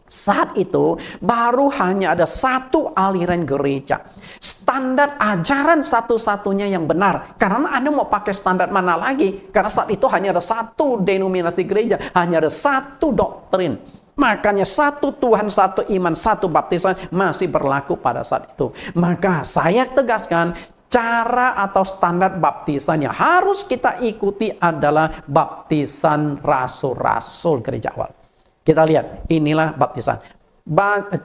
saat itu baru hanya ada satu aliran gereja. Standar ajaran satu-satunya yang benar. Karena Anda mau pakai standar mana lagi? Karena saat itu hanya ada satu denominasi gereja. Hanya ada satu doktrin. Makanya satu Tuhan, satu iman, satu baptisan masih berlaku pada saat itu. Maka saya tegaskan, cara atau standar baptisan yang harus kita ikuti adalah baptisan rasul-rasul gereja awal. Kita lihat, inilah baptisan.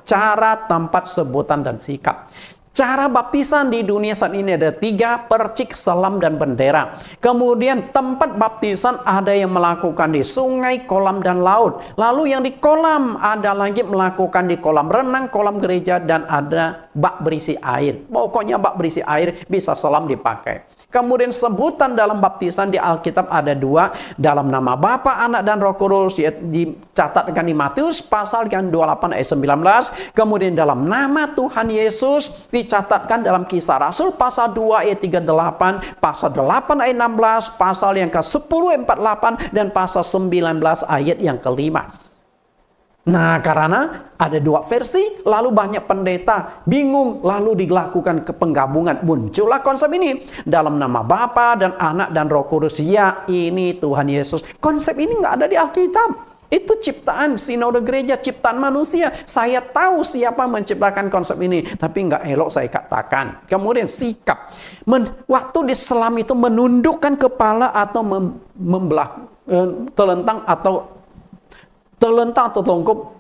Cara, tempat, sebutan, dan sikap. Cara baptisan di dunia saat ini ada 3, percik, selam, dan bendera. Kemudian tempat baptisan ada yang melakukan di sungai, kolam, dan laut. Lalu yang di kolam ada lagi melakukan di kolam renang, kolam gereja, dan ada bak berisi air. Pokoknya bak berisi air bisa selam dipakai. Kemudian sebutan dalam baptisan di Alkitab ada 2. Dalam nama Bapa, Anak, dan Roh Kudus dicatatkan di Matius pasal 28 ayat 19. Kemudian dalam nama Tuhan Yesus dicatatkan dalam Kisah Rasul pasal 2 ayat 38, pasal 8 ayat 16, pasal yang ke-10 ayat 48, dan pasal 19 ayat yang ke-5. Nah, karena ada 2 versi, lalu banyak pendeta bingung, lalu dilakukan penggabungan. Muncullah konsep ini. Dalam nama Bapa dan Anak dan Roh Kudus, ya ini Tuhan Yesus. Konsep ini nggak ada di Alkitab. Itu ciptaan sinode gereja, ciptaan manusia. Saya tahu siapa menciptakan konsep ini, tapi nggak elok saya katakan. Kemudian sikap. Waktu di selam itu menundukkan kepala atau membelah telentang atau telungkup.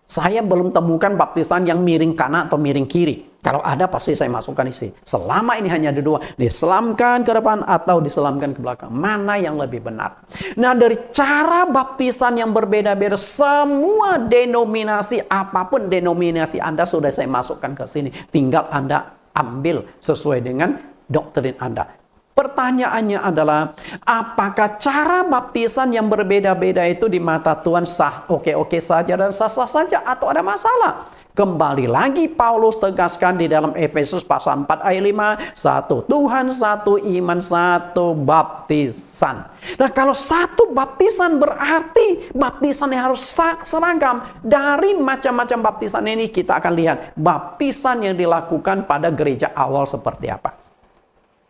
Saya belum temukan baptisan yang miring kanan atau miring kiri. Kalau ada pasti saya masukkan isi. Selama ini hanya ada 2. Diselamkan ke depan atau diselamkan ke belakang. Mana yang lebih benar? Nah, dari cara baptisan yang berbeda-beda, semua denominasi, apapun denominasi Anda sudah saya masukkan ke sini. Tinggal Anda ambil sesuai dengan doktrin Anda. Pertanyaannya adalah, apakah cara baptisan yang berbeda-beda itu di mata Tuhan sah, oke-oke saja dan sah-sah saja, atau ada masalah? Kembali lagi Paulus tegaskan di dalam Efesus pasal 4 ayat 5, satu Tuhan, satu iman, satu baptisan. Nah, kalau satu baptisan berarti baptisan yang harus seragam. Dari macam-macam baptisan ini kita akan lihat baptisan yang dilakukan pada gereja awal seperti apa.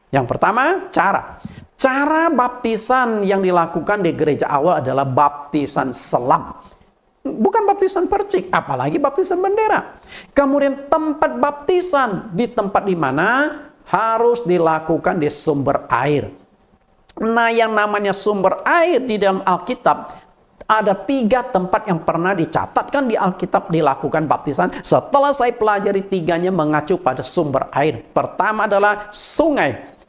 Yang pertama, cara baptisan yang dilakukan di gereja awal adalah baptisan selam. Bukan baptisan percik, apalagi baptisan bendera. Kemudian tempat baptisan, di tempat di mana harus dilakukan di sumber air. Nah, yang namanya sumber air di dalam Alkitab, ada 3 tempat yang pernah dicatatkan di Alkitab dilakukan baptisan. Setelah saya pelajari 3-nya mengacu pada sumber air. Pertama adalah sungai.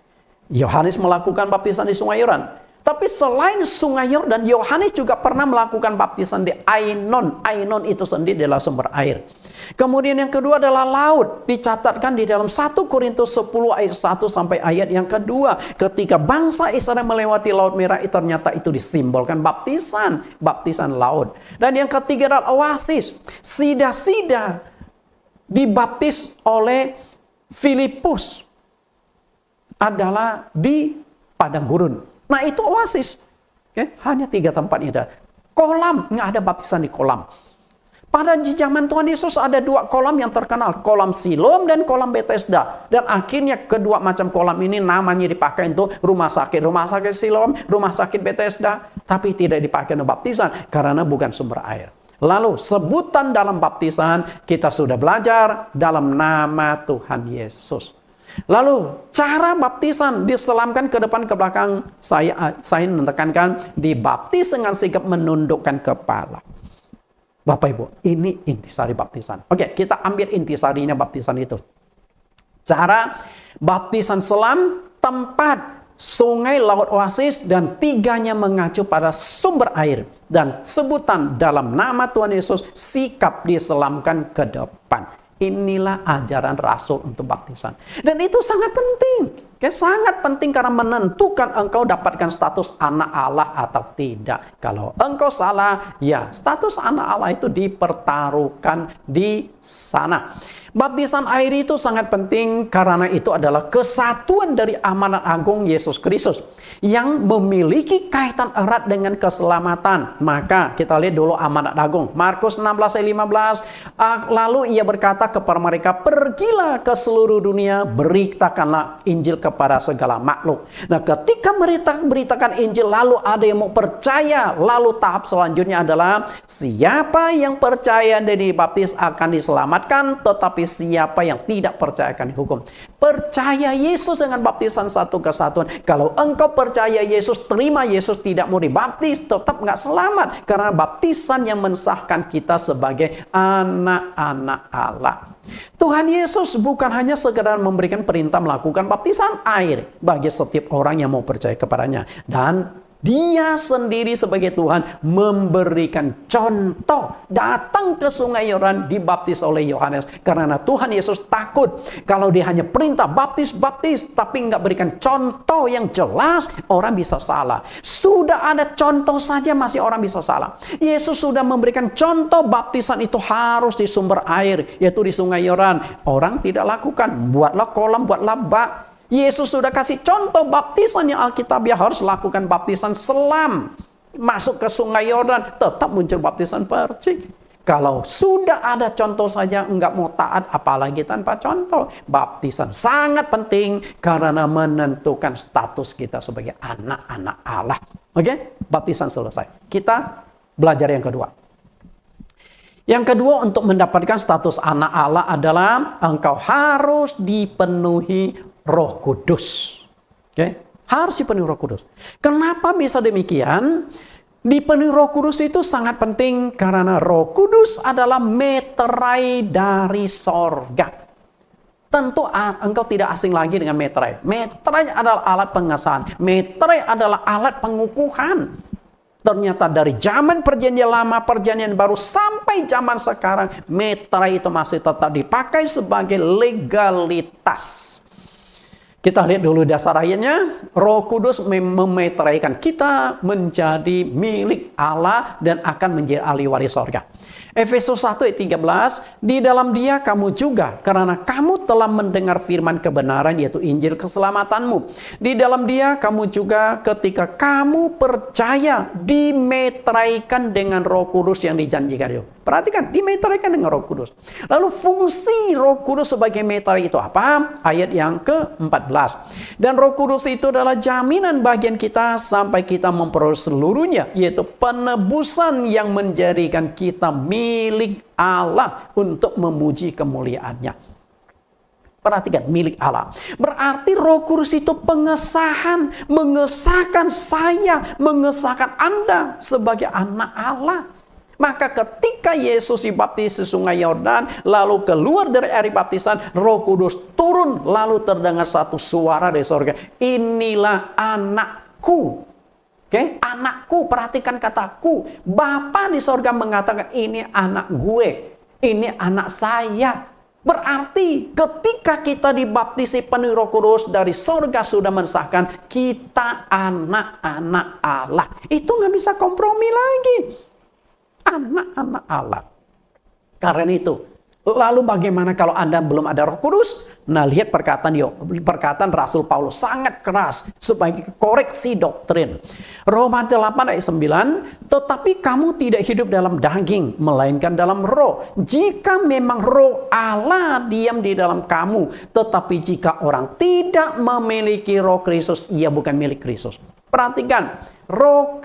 Yohanes melakukan baptisan di Sungai Yordan. Tapi selain Sungai Yordan, Yohanes juga pernah melakukan baptisan di Ainon. Ainon itu sendiri adalah sumber air. Kemudian yang kedua adalah laut. Dicatatkan di dalam 1 Korintus 10 ayat 1 sampai ayat yang kedua. Ketika bangsa Israel melewati Laut Merah, ternyata itu disimbolkan baptisan laut. Dan yang ketiga adalah oasis. Sida-sida dibaptis oleh Filipus adalah di padang gurun. Nah, itu oasis. Hanya 3 tempat ini. kolam, nggak ada baptisan di kolam. Pada zaman Tuhan Yesus ada 2 kolam yang terkenal, kolam Siloam dan kolam Bethesda. Dan akhirnya kedua macam kolam ini namanya dipakai untuk rumah sakit Siloam, rumah sakit Bethesda, tapi tidak dipakai untuk baptisan karena bukan sumber air. Lalu sebutan dalam baptisan kita sudah belajar dalam nama Tuhan Yesus. Lalu cara baptisan diselamkan ke depan ke belakang, saya menekankan dibaptis dengan sikap menundukkan kepala. Bapak Ibu, ini intisari baptisan. Oke, kita ambil intisarinya baptisan itu. Cara baptisan selam, tempat, sungai, laut, oasis, dan 3-nya mengacu pada sumber air. Dan sebutan dalam nama Tuhan Yesus, sikap diselamkan ke depan. Inilah ajaran Rasul untuk baptisan. Dan itu sangat penting. Sangat penting karena menentukan engkau dapatkan status anak Allah atau tidak. Kalau engkau salah, ya status anak Allah itu dipertaruhkan di sana. Baptisan air itu sangat penting karena itu adalah kesatuan dari amanat agung Yesus Kristus yang memiliki kaitan erat dengan keselamatan. Maka kita lihat dulu amanat agung. Markus 16 ayat 15. Lalu ia berkata kepada mereka, pergilah ke seluruh dunia, beritakanlah Injil kepada segala makhluk. Nah, ketika beritakan Injil, lalu ada yang mau percaya. Lalu tahap selanjutnya adalah siapa yang percaya dan dibaptis akan diselamatkan, tetapi siapa yang tidak percaya akan dihukum. Percaya Yesus dengan baptisan satu kesatuan. Kalau engkau percaya Yesus, terima Yesus, tidak mau dibaptis, tetap nggak selamat. Karena baptisan yang mensahkan kita sebagai anak-anak Allah. Tuhan Yesus bukan hanya sekedar memberikan perintah melakukan baptisan air bagi setiap orang yang mau percaya kepadanya. Dan Dia sendiri sebagai Tuhan memberikan contoh. Datang ke sungai Yordan dibaptis oleh Yohanes. Karena Tuhan Yesus takut kalau dia hanya perintah baptis, tapi nggak berikan contoh yang jelas, orang bisa salah. Sudah ada contoh saja masih orang bisa salah. Yesus sudah memberikan contoh baptisan itu harus di sumber air, yaitu di sungai Yordan. Orang tidak lakukan. Buatlah kolam, buatlah bak. Yesus sudah kasih contoh baptisan yang Alkitabiah harus lakukan baptisan selam. Masuk ke sungai Yordan, tetap muncul baptisan percik. Kalau sudah ada contoh saja, enggak mau taat, apalagi tanpa contoh. Baptisan sangat penting karena menentukan status kita sebagai anak-anak Allah. Oke? Baptisan selesai. Kita belajar yang kedua. Yang kedua, untuk mendapatkan status anak Allah adalah engkau harus dipenuhi Roh Kudus. Oke? Harus dipenuhi Roh Kudus. Kenapa bisa demikian? Dipenuhi Roh Kudus itu sangat penting karena Roh Kudus adalah meterai dari sorga. Tentu engkau tidak asing lagi dengan meterai. Meterai adalah alat pengesahan. Meterai adalah alat pengukuhan. Ternyata dari zaman perjanjian lama, perjanjian baru sampai zaman sekarang, meterai itu masih tetap dipakai sebagai legalitas. Kita lihat dulu dasar ayatnya. Roh Kudus memeteraikan kita menjadi milik Allah dan akan menjadi ahli waris sorga. Efesus 1 ayat 13, di dalam Dia kamu juga, karena kamu telah mendengar firman kebenaran, yaitu Injil keselamatanmu. Di dalam Dia kamu juga ketika kamu percaya dimeteraikan dengan Roh Kudus yang dijanjikan itu. Perhatikan, dimeteraikan dengan Roh Kudus. Lalu fungsi Roh Kudus sebagai meterai itu apa? Ayat yang ke-14. Dan Roh Kudus itu adalah jaminan bagian kita sampai kita memperoleh seluruhnya, yaitu penebusan yang menjadikan kita milik Allah untuk memuji kemuliaannya. Perhatikan, milik Allah. Berarti Roh Kudus itu pengesahan, mengesahkan saya, mengesahkan Anda sebagai anak Allah. Maka ketika Yesus dibaptis di sungai Yordan, lalu keluar dari air baptisan, Roh Kudus turun, lalu terdengar satu suara dari sorga. Inilah anakku. Oke, anakku, perhatikan kataku. Bapa di sorga mengatakan, ini anak gue, ini anak saya. Berarti ketika kita dibaptisi penuh Roh Kudus, dari sorga sudah mensahkan kita anak-anak Allah. Itu nggak bisa kompromi lagi. Anak-anak Allah. Karena itu, Lalu bagaimana kalau Anda belum ada Roh Kudus? Nah, lihat perkataan Rasul Paulus sangat keras sebagai koreksi doktrin. Roma 8 ayat 9, tetapi kamu tidak hidup dalam daging, melainkan dalam roh. Jika memang roh Allah diam di dalam kamu, tetapi jika orang tidak memiliki Roh Kristus, ia bukan milik Kristus. Perhatikan, roh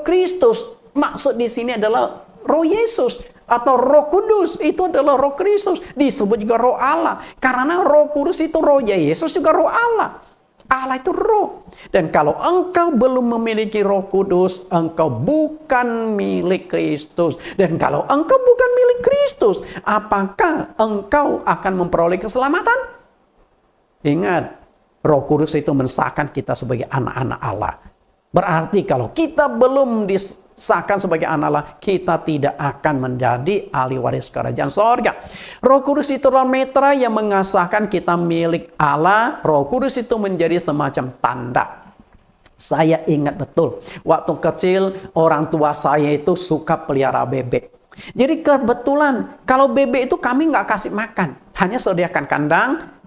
Kristus maksud di sini adalah Roh Yesus atau Roh Kudus. Itu adalah Roh Kristus, disebut juga Roh Allah. Karena Roh Kudus itu Roh Yesus juga Roh Allah. Allah itu roh. Dan kalau engkau belum memiliki Roh Kudus, engkau bukan milik Kristus. Dan kalau engkau bukan milik Kristus, apakah engkau akan memperoleh keselamatan? Ingat, Roh Kudus itu mensahkan kita sebagai anak-anak Allah. Berarti kalau kita belum disahkan sebagai anak Allah, kita tidak akan menjadi ahli waris kerajaan sorga. Roh Kudus itu adalah metra yang mengesahkan kita milik Allah. Roh Kudus itu menjadi semacam tanda. Saya ingat betul, waktu kecil orang tua saya itu suka pelihara bebek. Jadi kebetulan kalau bebek itu kami nggak kasih makan, hanya sediakan kandang.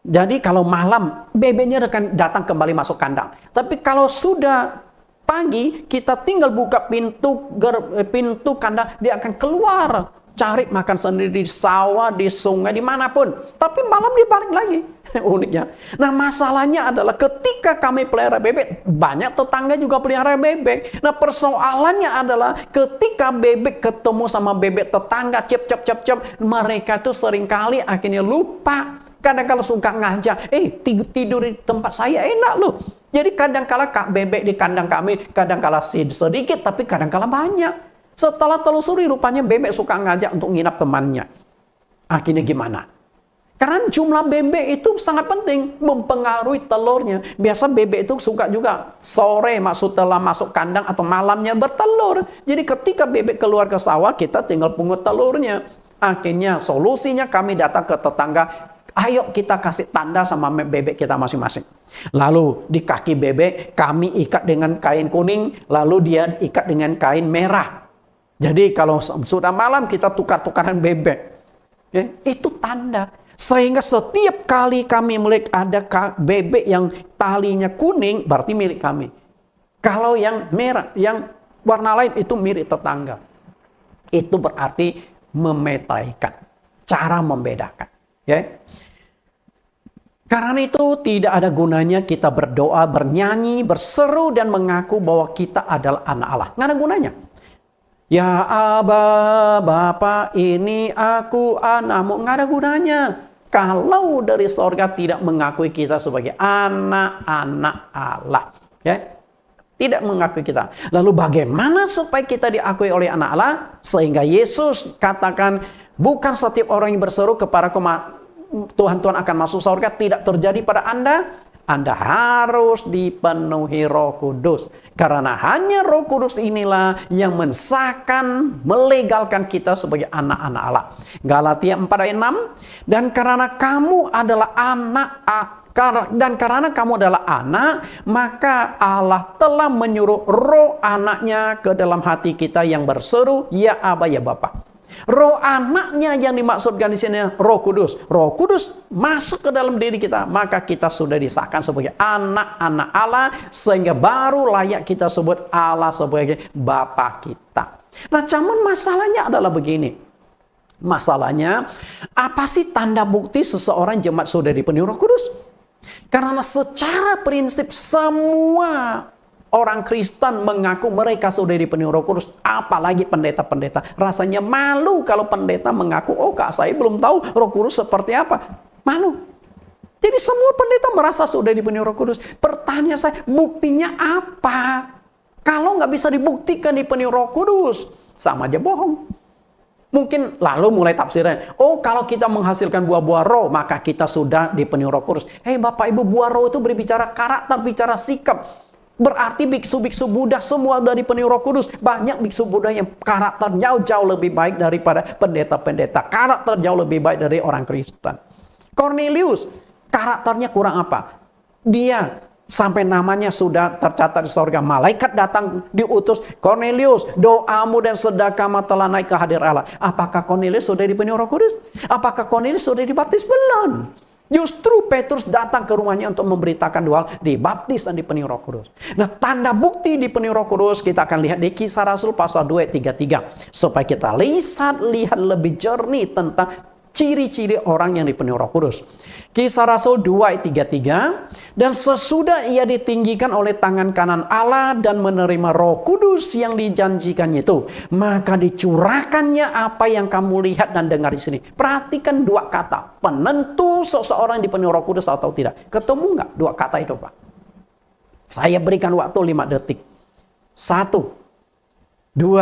Jadi kalau malam bebeknya akan datang kembali masuk kandang. Tapi kalau sudah pagi kita tinggal buka pintu kandang, dia akan keluar cari makan sendiri di sawah, di sungai, dimanapun. Tapi malam dia balik lagi. Uniknya. Nah, masalahnya adalah ketika kami pelihara bebek, banyak tetangga juga pelihara bebek. Nah, persoalannya adalah ketika bebek ketemu sama bebek tetangga, cep, mereka tuh seringkali akhirnya lupa. Kadang-kala suka ngajak, tidur di tempat saya enak loh. Jadi kadang-kala bebek di kandang kami, kadang-kala sedikit, tapi kadang-kala banyak. Setelah telusuri, rupanya bebek suka ngajak untuk nginap temannya. Akhirnya gimana? Karena jumlah bebek itu sangat penting, mempengaruhi telurnya. Biasa bebek itu suka juga sore setelah masuk kandang atau malamnya bertelur. Jadi ketika bebek keluar ke sawah, kita tinggal pungut telurnya. Akhirnya solusinya kami datang ke tetangga, ayo kita kasih tanda sama bebek kita masing-masing. Lalu di kaki bebek kami ikat dengan kain kuning, lalu dia ikat dengan kain merah. Jadi kalau sudah malam kita tukar-tukaran bebek. Ya, itu tanda. Sehingga setiap kali kami melihat ada bebek yang talinya kuning, berarti milik kami. Kalau yang merah, yang warna lain itu milik tetangga. Itu berarti memetaikan, cara membedakan. Ya. Karena itu tidak ada gunanya kita berdoa, bernyanyi, berseru dan mengaku bahwa kita adalah anak Allah. Nggak ada gunanya. Ya Aba, Bapa, ini aku anakmu. Nggak ada gunanya. Kalau dari sorga tidak mengakui kita sebagai anak-anak Allah. Ya, tidak mengakui kita. Lalu bagaimana supaya kita diakui oleh anak Allah? Sehingga Yesus katakan, bukan setiap orang yang berseru kepada Tuhan akan masuk surga, tidak terjadi pada Anda. Anda harus dipenuhi Roh Kudus. Karena hanya Roh Kudus inilah yang mensahkan, melegalkan kita sebagai anak-anak Allah. Galatia 4 ayat 6. Dan karena kamu adalah anak, maka Allah telah menyuruh roh anaknya ke dalam hati kita yang berseru, ya Aba, ya Bapa. Roh anaknya yang dimaksudkan di sini Roh Kudus. Roh Kudus masuk ke dalam diri kita, maka kita sudah disahkan sebagai anak-anak Allah, sehingga baru layak kita sebut Allah sebagai Bapa kita. Nah, cuman masalahnya adalah begini. Masalahnya, apa sih tanda bukti seseorang jemaat sudah dipenuhi Roh Kudus? Karena secara prinsip semua orang Kristen mengaku mereka sudah dipenuhi Roh Kudus, apalagi pendeta-pendeta. Rasanya malu kalau pendeta mengaku, oh Kak, saya belum tahu Roh Kudus seperti apa. Malu. Jadi semua pendeta merasa sudah dipenuhi Roh Kudus. Pertanyaan saya, buktinya apa? Kalau nggak bisa dibuktikan dipenuhi Roh Kudus, sama aja bohong. Mungkin lalu mulai tafsiran, oh kalau kita menghasilkan buah-buah roh, maka kita sudah dipenuhi Roh Kudus. Bapak Ibu, buah roh itu berbicara karakter, bicara sikap. Berarti biksu-biksu Buddha semua dari penuh Roh Kudus. Banyak biksu Buddha yang karakter jauh lebih baik daripada pendeta-pendeta. Karakter jauh lebih baik dari orang Kristen. Cornelius, karakternya kurang apa? Dia Sampai namanya sudah tercatat di sorga. Malaikat datang diutus. Cornelius, doamu dan sedekahmu telah naik ke hadirat Allah. Apakah Cornelius sudah dipenuhi Roh Kudus? Apakah Cornelius sudah dibaptis? Belum. Justru Petrus datang ke rumahnya untuk memberitakan dua hal, dibaptis dan dipenuhi Roh Kudus. Nah, tanda bukti dipenuhi Roh Kudus kita akan lihat di Kisah Rasul pasal 2 ayat 33. Supaya kita lihat lebih jernih tentang ciri-ciri orang yang dipenuhi Roh Kudus. Kisah Rasul 2 ayat 33, dan sesudah ia ditinggikan oleh tangan kanan Allah dan menerima Roh Kudus yang dijanjikannya itu, maka dicurahkannya apa yang kamu lihat dan dengar di sini. Perhatikan dua kata, penentu seseorang dipenuhi Roh Kudus atau tidak. Ketemu nggak dua kata itu, Pak? Saya berikan waktu 5 detik. 1, 2,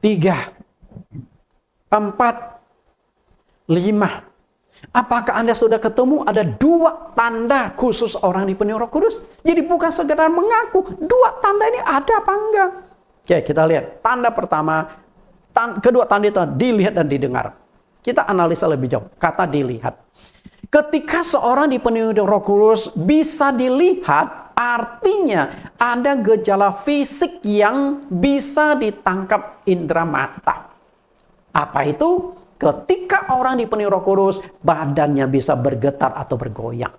3, 4, 5. Apakah Anda sudah ketemu ada 2 tanda khusus orang dipenuhi Roh Kudus? Jadi bukan sekedar mengaku, 2 tanda ini ada apa enggak? Oke, kita lihat. Tanda pertama, kedua tanda itu dilihat dan didengar. Kita analisa lebih jauh. Kata dilihat. Ketika seorang dipenuhi Roh Kudus bisa dilihat, artinya ada gejala fisik yang bisa ditangkap indera mata. Apa itu? Ketika orang dipenuhi Roh Kudus, badannya bisa bergetar atau bergoyang.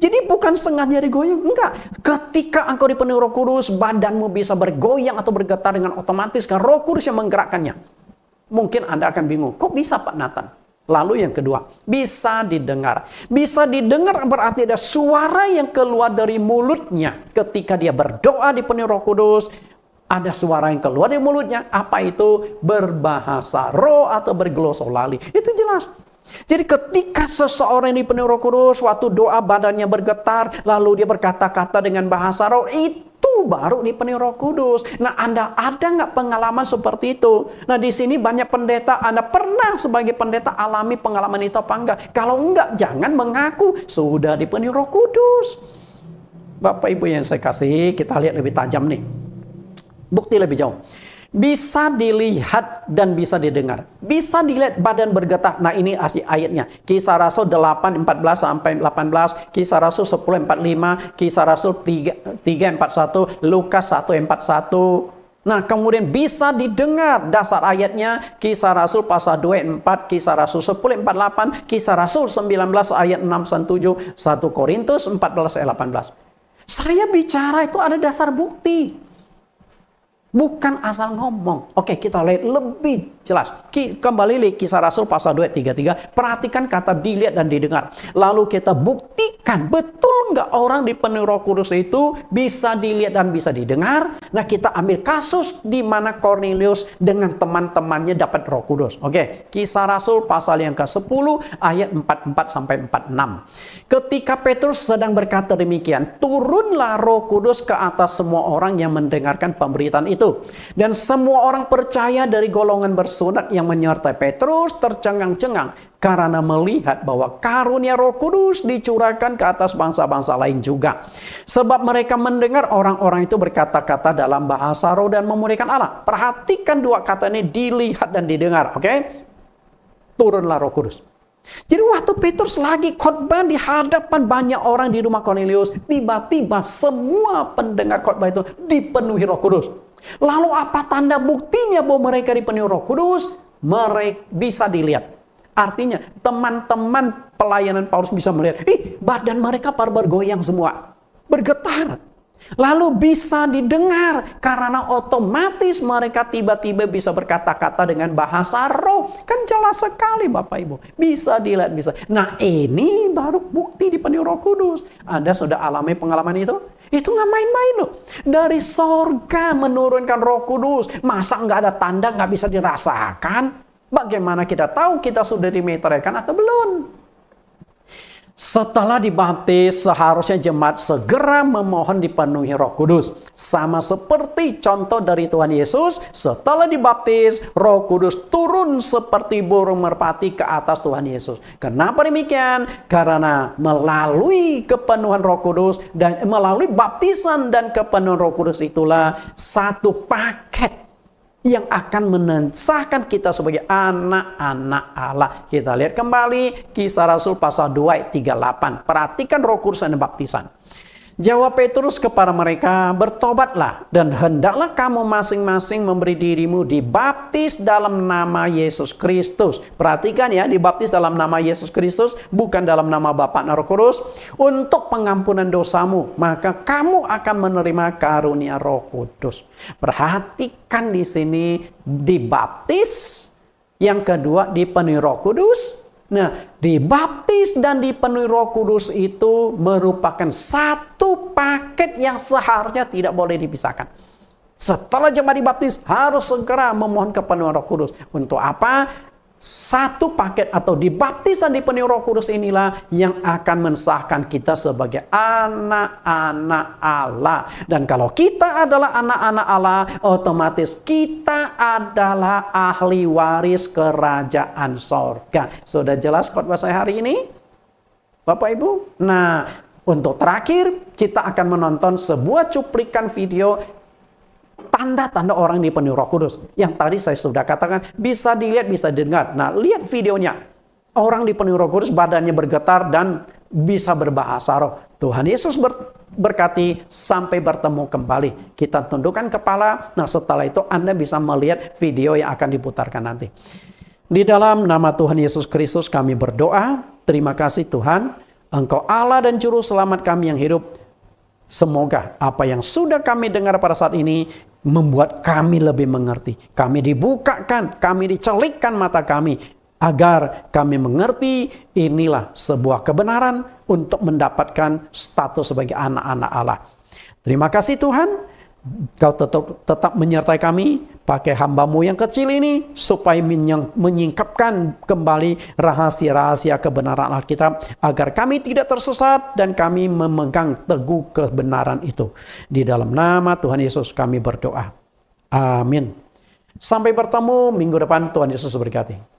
Jadi bukan sengaja digoyang, enggak. Ketika engkau dipenuhi Roh Kudus, badanmu bisa bergoyang atau bergetar dengan otomatis, kan Roh Kudus yang menggerakkannya. Mungkin Anda akan bingung, kok bisa Pak Nathan? Lalu yang kedua, bisa didengar. Bisa didengar berarti ada suara yang keluar dari mulutnya. Ketika dia berdoa dipenuhi Roh Kudus, ada suara yang keluar dari mulutnya. Apa itu? Berbahasa roh atau berglosolali. Itu jelas. Jadi ketika seseorang yang dipenuhi Roh Kudus, waktu doa badannya bergetar, lalu dia berkata-kata dengan bahasa roh, itu baru dipenuhi Roh Kudus. Nah, Anda ada nggak pengalaman seperti itu? Nah, di sini banyak pendeta, Anda pernah sebagai pendeta alami pengalaman itu apa enggak? Kalau enggak, jangan mengaku sudah dipenuhi Roh Kudus. Bapak Ibu yang saya kasih, kita lihat lebih tajam nih. Bukti lebih jauh. Bisa dilihat dan bisa didengar. Bisa dilihat badan bergetar. Nah, ini asli ayatnya. Kisah Rasul 8, 14 sampai 18. Kisah Rasul 10, 45. Kisah Rasul 3, 41. Lukas 1, 41. Nah, kemudian bisa didengar. Dasar ayatnya Kisah Rasul pasal 2 ayat 4. Kisah Rasul 10, 48. Kisah Rasul 19 ayat 6 sampai 7. 1 Korintus 14 ayat 18. Saya bicara itu ada dasar bukti. Bukan asal ngomong. Oke, kita lihat lebih jelas. Kembali lagi Kisah Rasul pasal 2 ayat 33. Perhatikan kata dilihat dan didengar. Lalu kita buktikan betul nggak orang dipenuhi Roh Kudus itu bisa dilihat dan bisa didengar. Nah, kita ambil kasus di mana Cornelius dengan teman-temannya dapat Roh Kudus. Oke, Kisah Rasul pasal yang ke-10 ayat 44 sampai 46. Ketika Petrus sedang berkata demikian, turunlah Roh Kudus ke atas semua orang yang mendengarkan pemberitaan itu. Dan semua orang percaya dari golongan bersunat yang menyertai Petrus tercengang-cengang karena melihat bahwa karunia Roh Kudus dicurahkan ke atas bangsa-bangsa lain juga. Sebab mereka mendengar orang-orang itu berkata-kata dalam bahasa roh dan memuliakan Allah. Perhatikan dua kata ini, dilihat dan didengar. Oke? Turunlah Roh Kudus. Jadi waktu Petrus lagi khotbah di hadapan banyak orang di rumah Cornelius, tiba-tiba semua pendengar khotbah itu dipenuhi Roh Kudus. Lalu apa tanda buktinya bahwa mereka dipenuhi Roh Kudus? Mereka bisa dilihat. Artinya teman-teman pelayanan Paulus bisa melihat, badan mereka bergoyang semua, bergetar. Lalu bisa didengar karena otomatis mereka tiba-tiba bisa berkata-kata dengan bahasa roh. Kan jelas sekali Bapak Ibu. Bisa dilihat, bisa. Nah, ini baru bukti dipenuhi Roh Kudus. Anda sudah alami pengalaman itu? Itu nggak main-main loh. Dari sorga menurunkan Roh Kudus. Masa nggak ada tanda, nggak bisa dirasakan? Bagaimana kita tahu kita sudah dimeteraikan atau belum? Setelah dibaptis, seharusnya jemaat segera memohon dipenuhi Roh Kudus. Sama seperti contoh dari Tuhan Yesus, setelah dibaptis, Roh Kudus turun seperti burung merpati ke atas Tuhan Yesus. Kenapa demikian? Karena melalui kepenuhan Roh Kudus dan melalui baptisan dan kepenuhan Roh Kudus itulah satu paket yang akan mensahkan kita sebagai anak-anak Allah. Kita lihat kembali Kisah Rasul pasal 2 ayat 38. Perhatikan Roh Kudus dan baptisan. Jawab Petrus kepada mereka, "Bertobatlah dan hendaklah kamu masing-masing memberi dirimu dibaptis dalam nama Yesus Kristus." Perhatikan ya, dibaptis dalam nama Yesus Kristus, bukan dalam nama Bapa dan Roh Kudus, untuk pengampunan dosamu, maka kamu akan menerima karunia Roh Kudus. Perhatikan di sini, dibaptis, yang kedua dipenuhi Roh Kudus. Nah, dibaptis dan dipenuhi Roh Kudus itu merupakan satu paket yang seharusnya tidak boleh dipisahkan. Setelah jemaat dibaptis, harus segera memohon kepenuhan Roh Kudus. Untuk apa? Satu paket atau dibaptis dan dipenuhi Roh Kudus inilah yang akan mensahkan kita sebagai anak-anak Allah. Dan kalau kita adalah anak-anak Allah, otomatis kita adalah ahli waris kerajaan sorga. Sudah jelas khotbah saya hari ini, Bapak Ibu? Nah, untuk terakhir kita akan menonton sebuah cuplikan video tanda-tanda orang dipenuhi Roh Kudus. Yang tadi saya sudah katakan, bisa dilihat, bisa didengar. Nah, lihat videonya. Orang dipenuhi Roh Kudus, badannya bergetar dan bisa berbahasa roh. Tuhan Yesus berkati sampai bertemu kembali. Kita tundukkan kepala. Nah, setelah itu Anda bisa melihat video yang akan diputarkan nanti. Di dalam nama Tuhan Yesus Kristus kami berdoa. Terima kasih Tuhan. Engkau Allah dan Juru Selamat kami yang hidup. Semoga apa yang sudah kami dengar pada saat ini membuat kami lebih mengerti. Kami dibukakan, kami dicelikkan mata kami, agar kami mengerti inilah sebuah kebenaran untuk mendapatkan status sebagai anak-anak Allah. Terima kasih Tuhan. Kau tetap menyertai kami, pakai hamba-Mu yang kecil ini, supaya menyingkapkan kembali rahasia-rahasia kebenaran Alkitab, agar kami tidak tersesat dan kami memegang teguh kebenaran itu. Di dalam nama Tuhan Yesus kami berdoa. Amin. Sampai bertemu minggu depan, Tuhan Yesus berkati.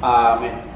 Amin.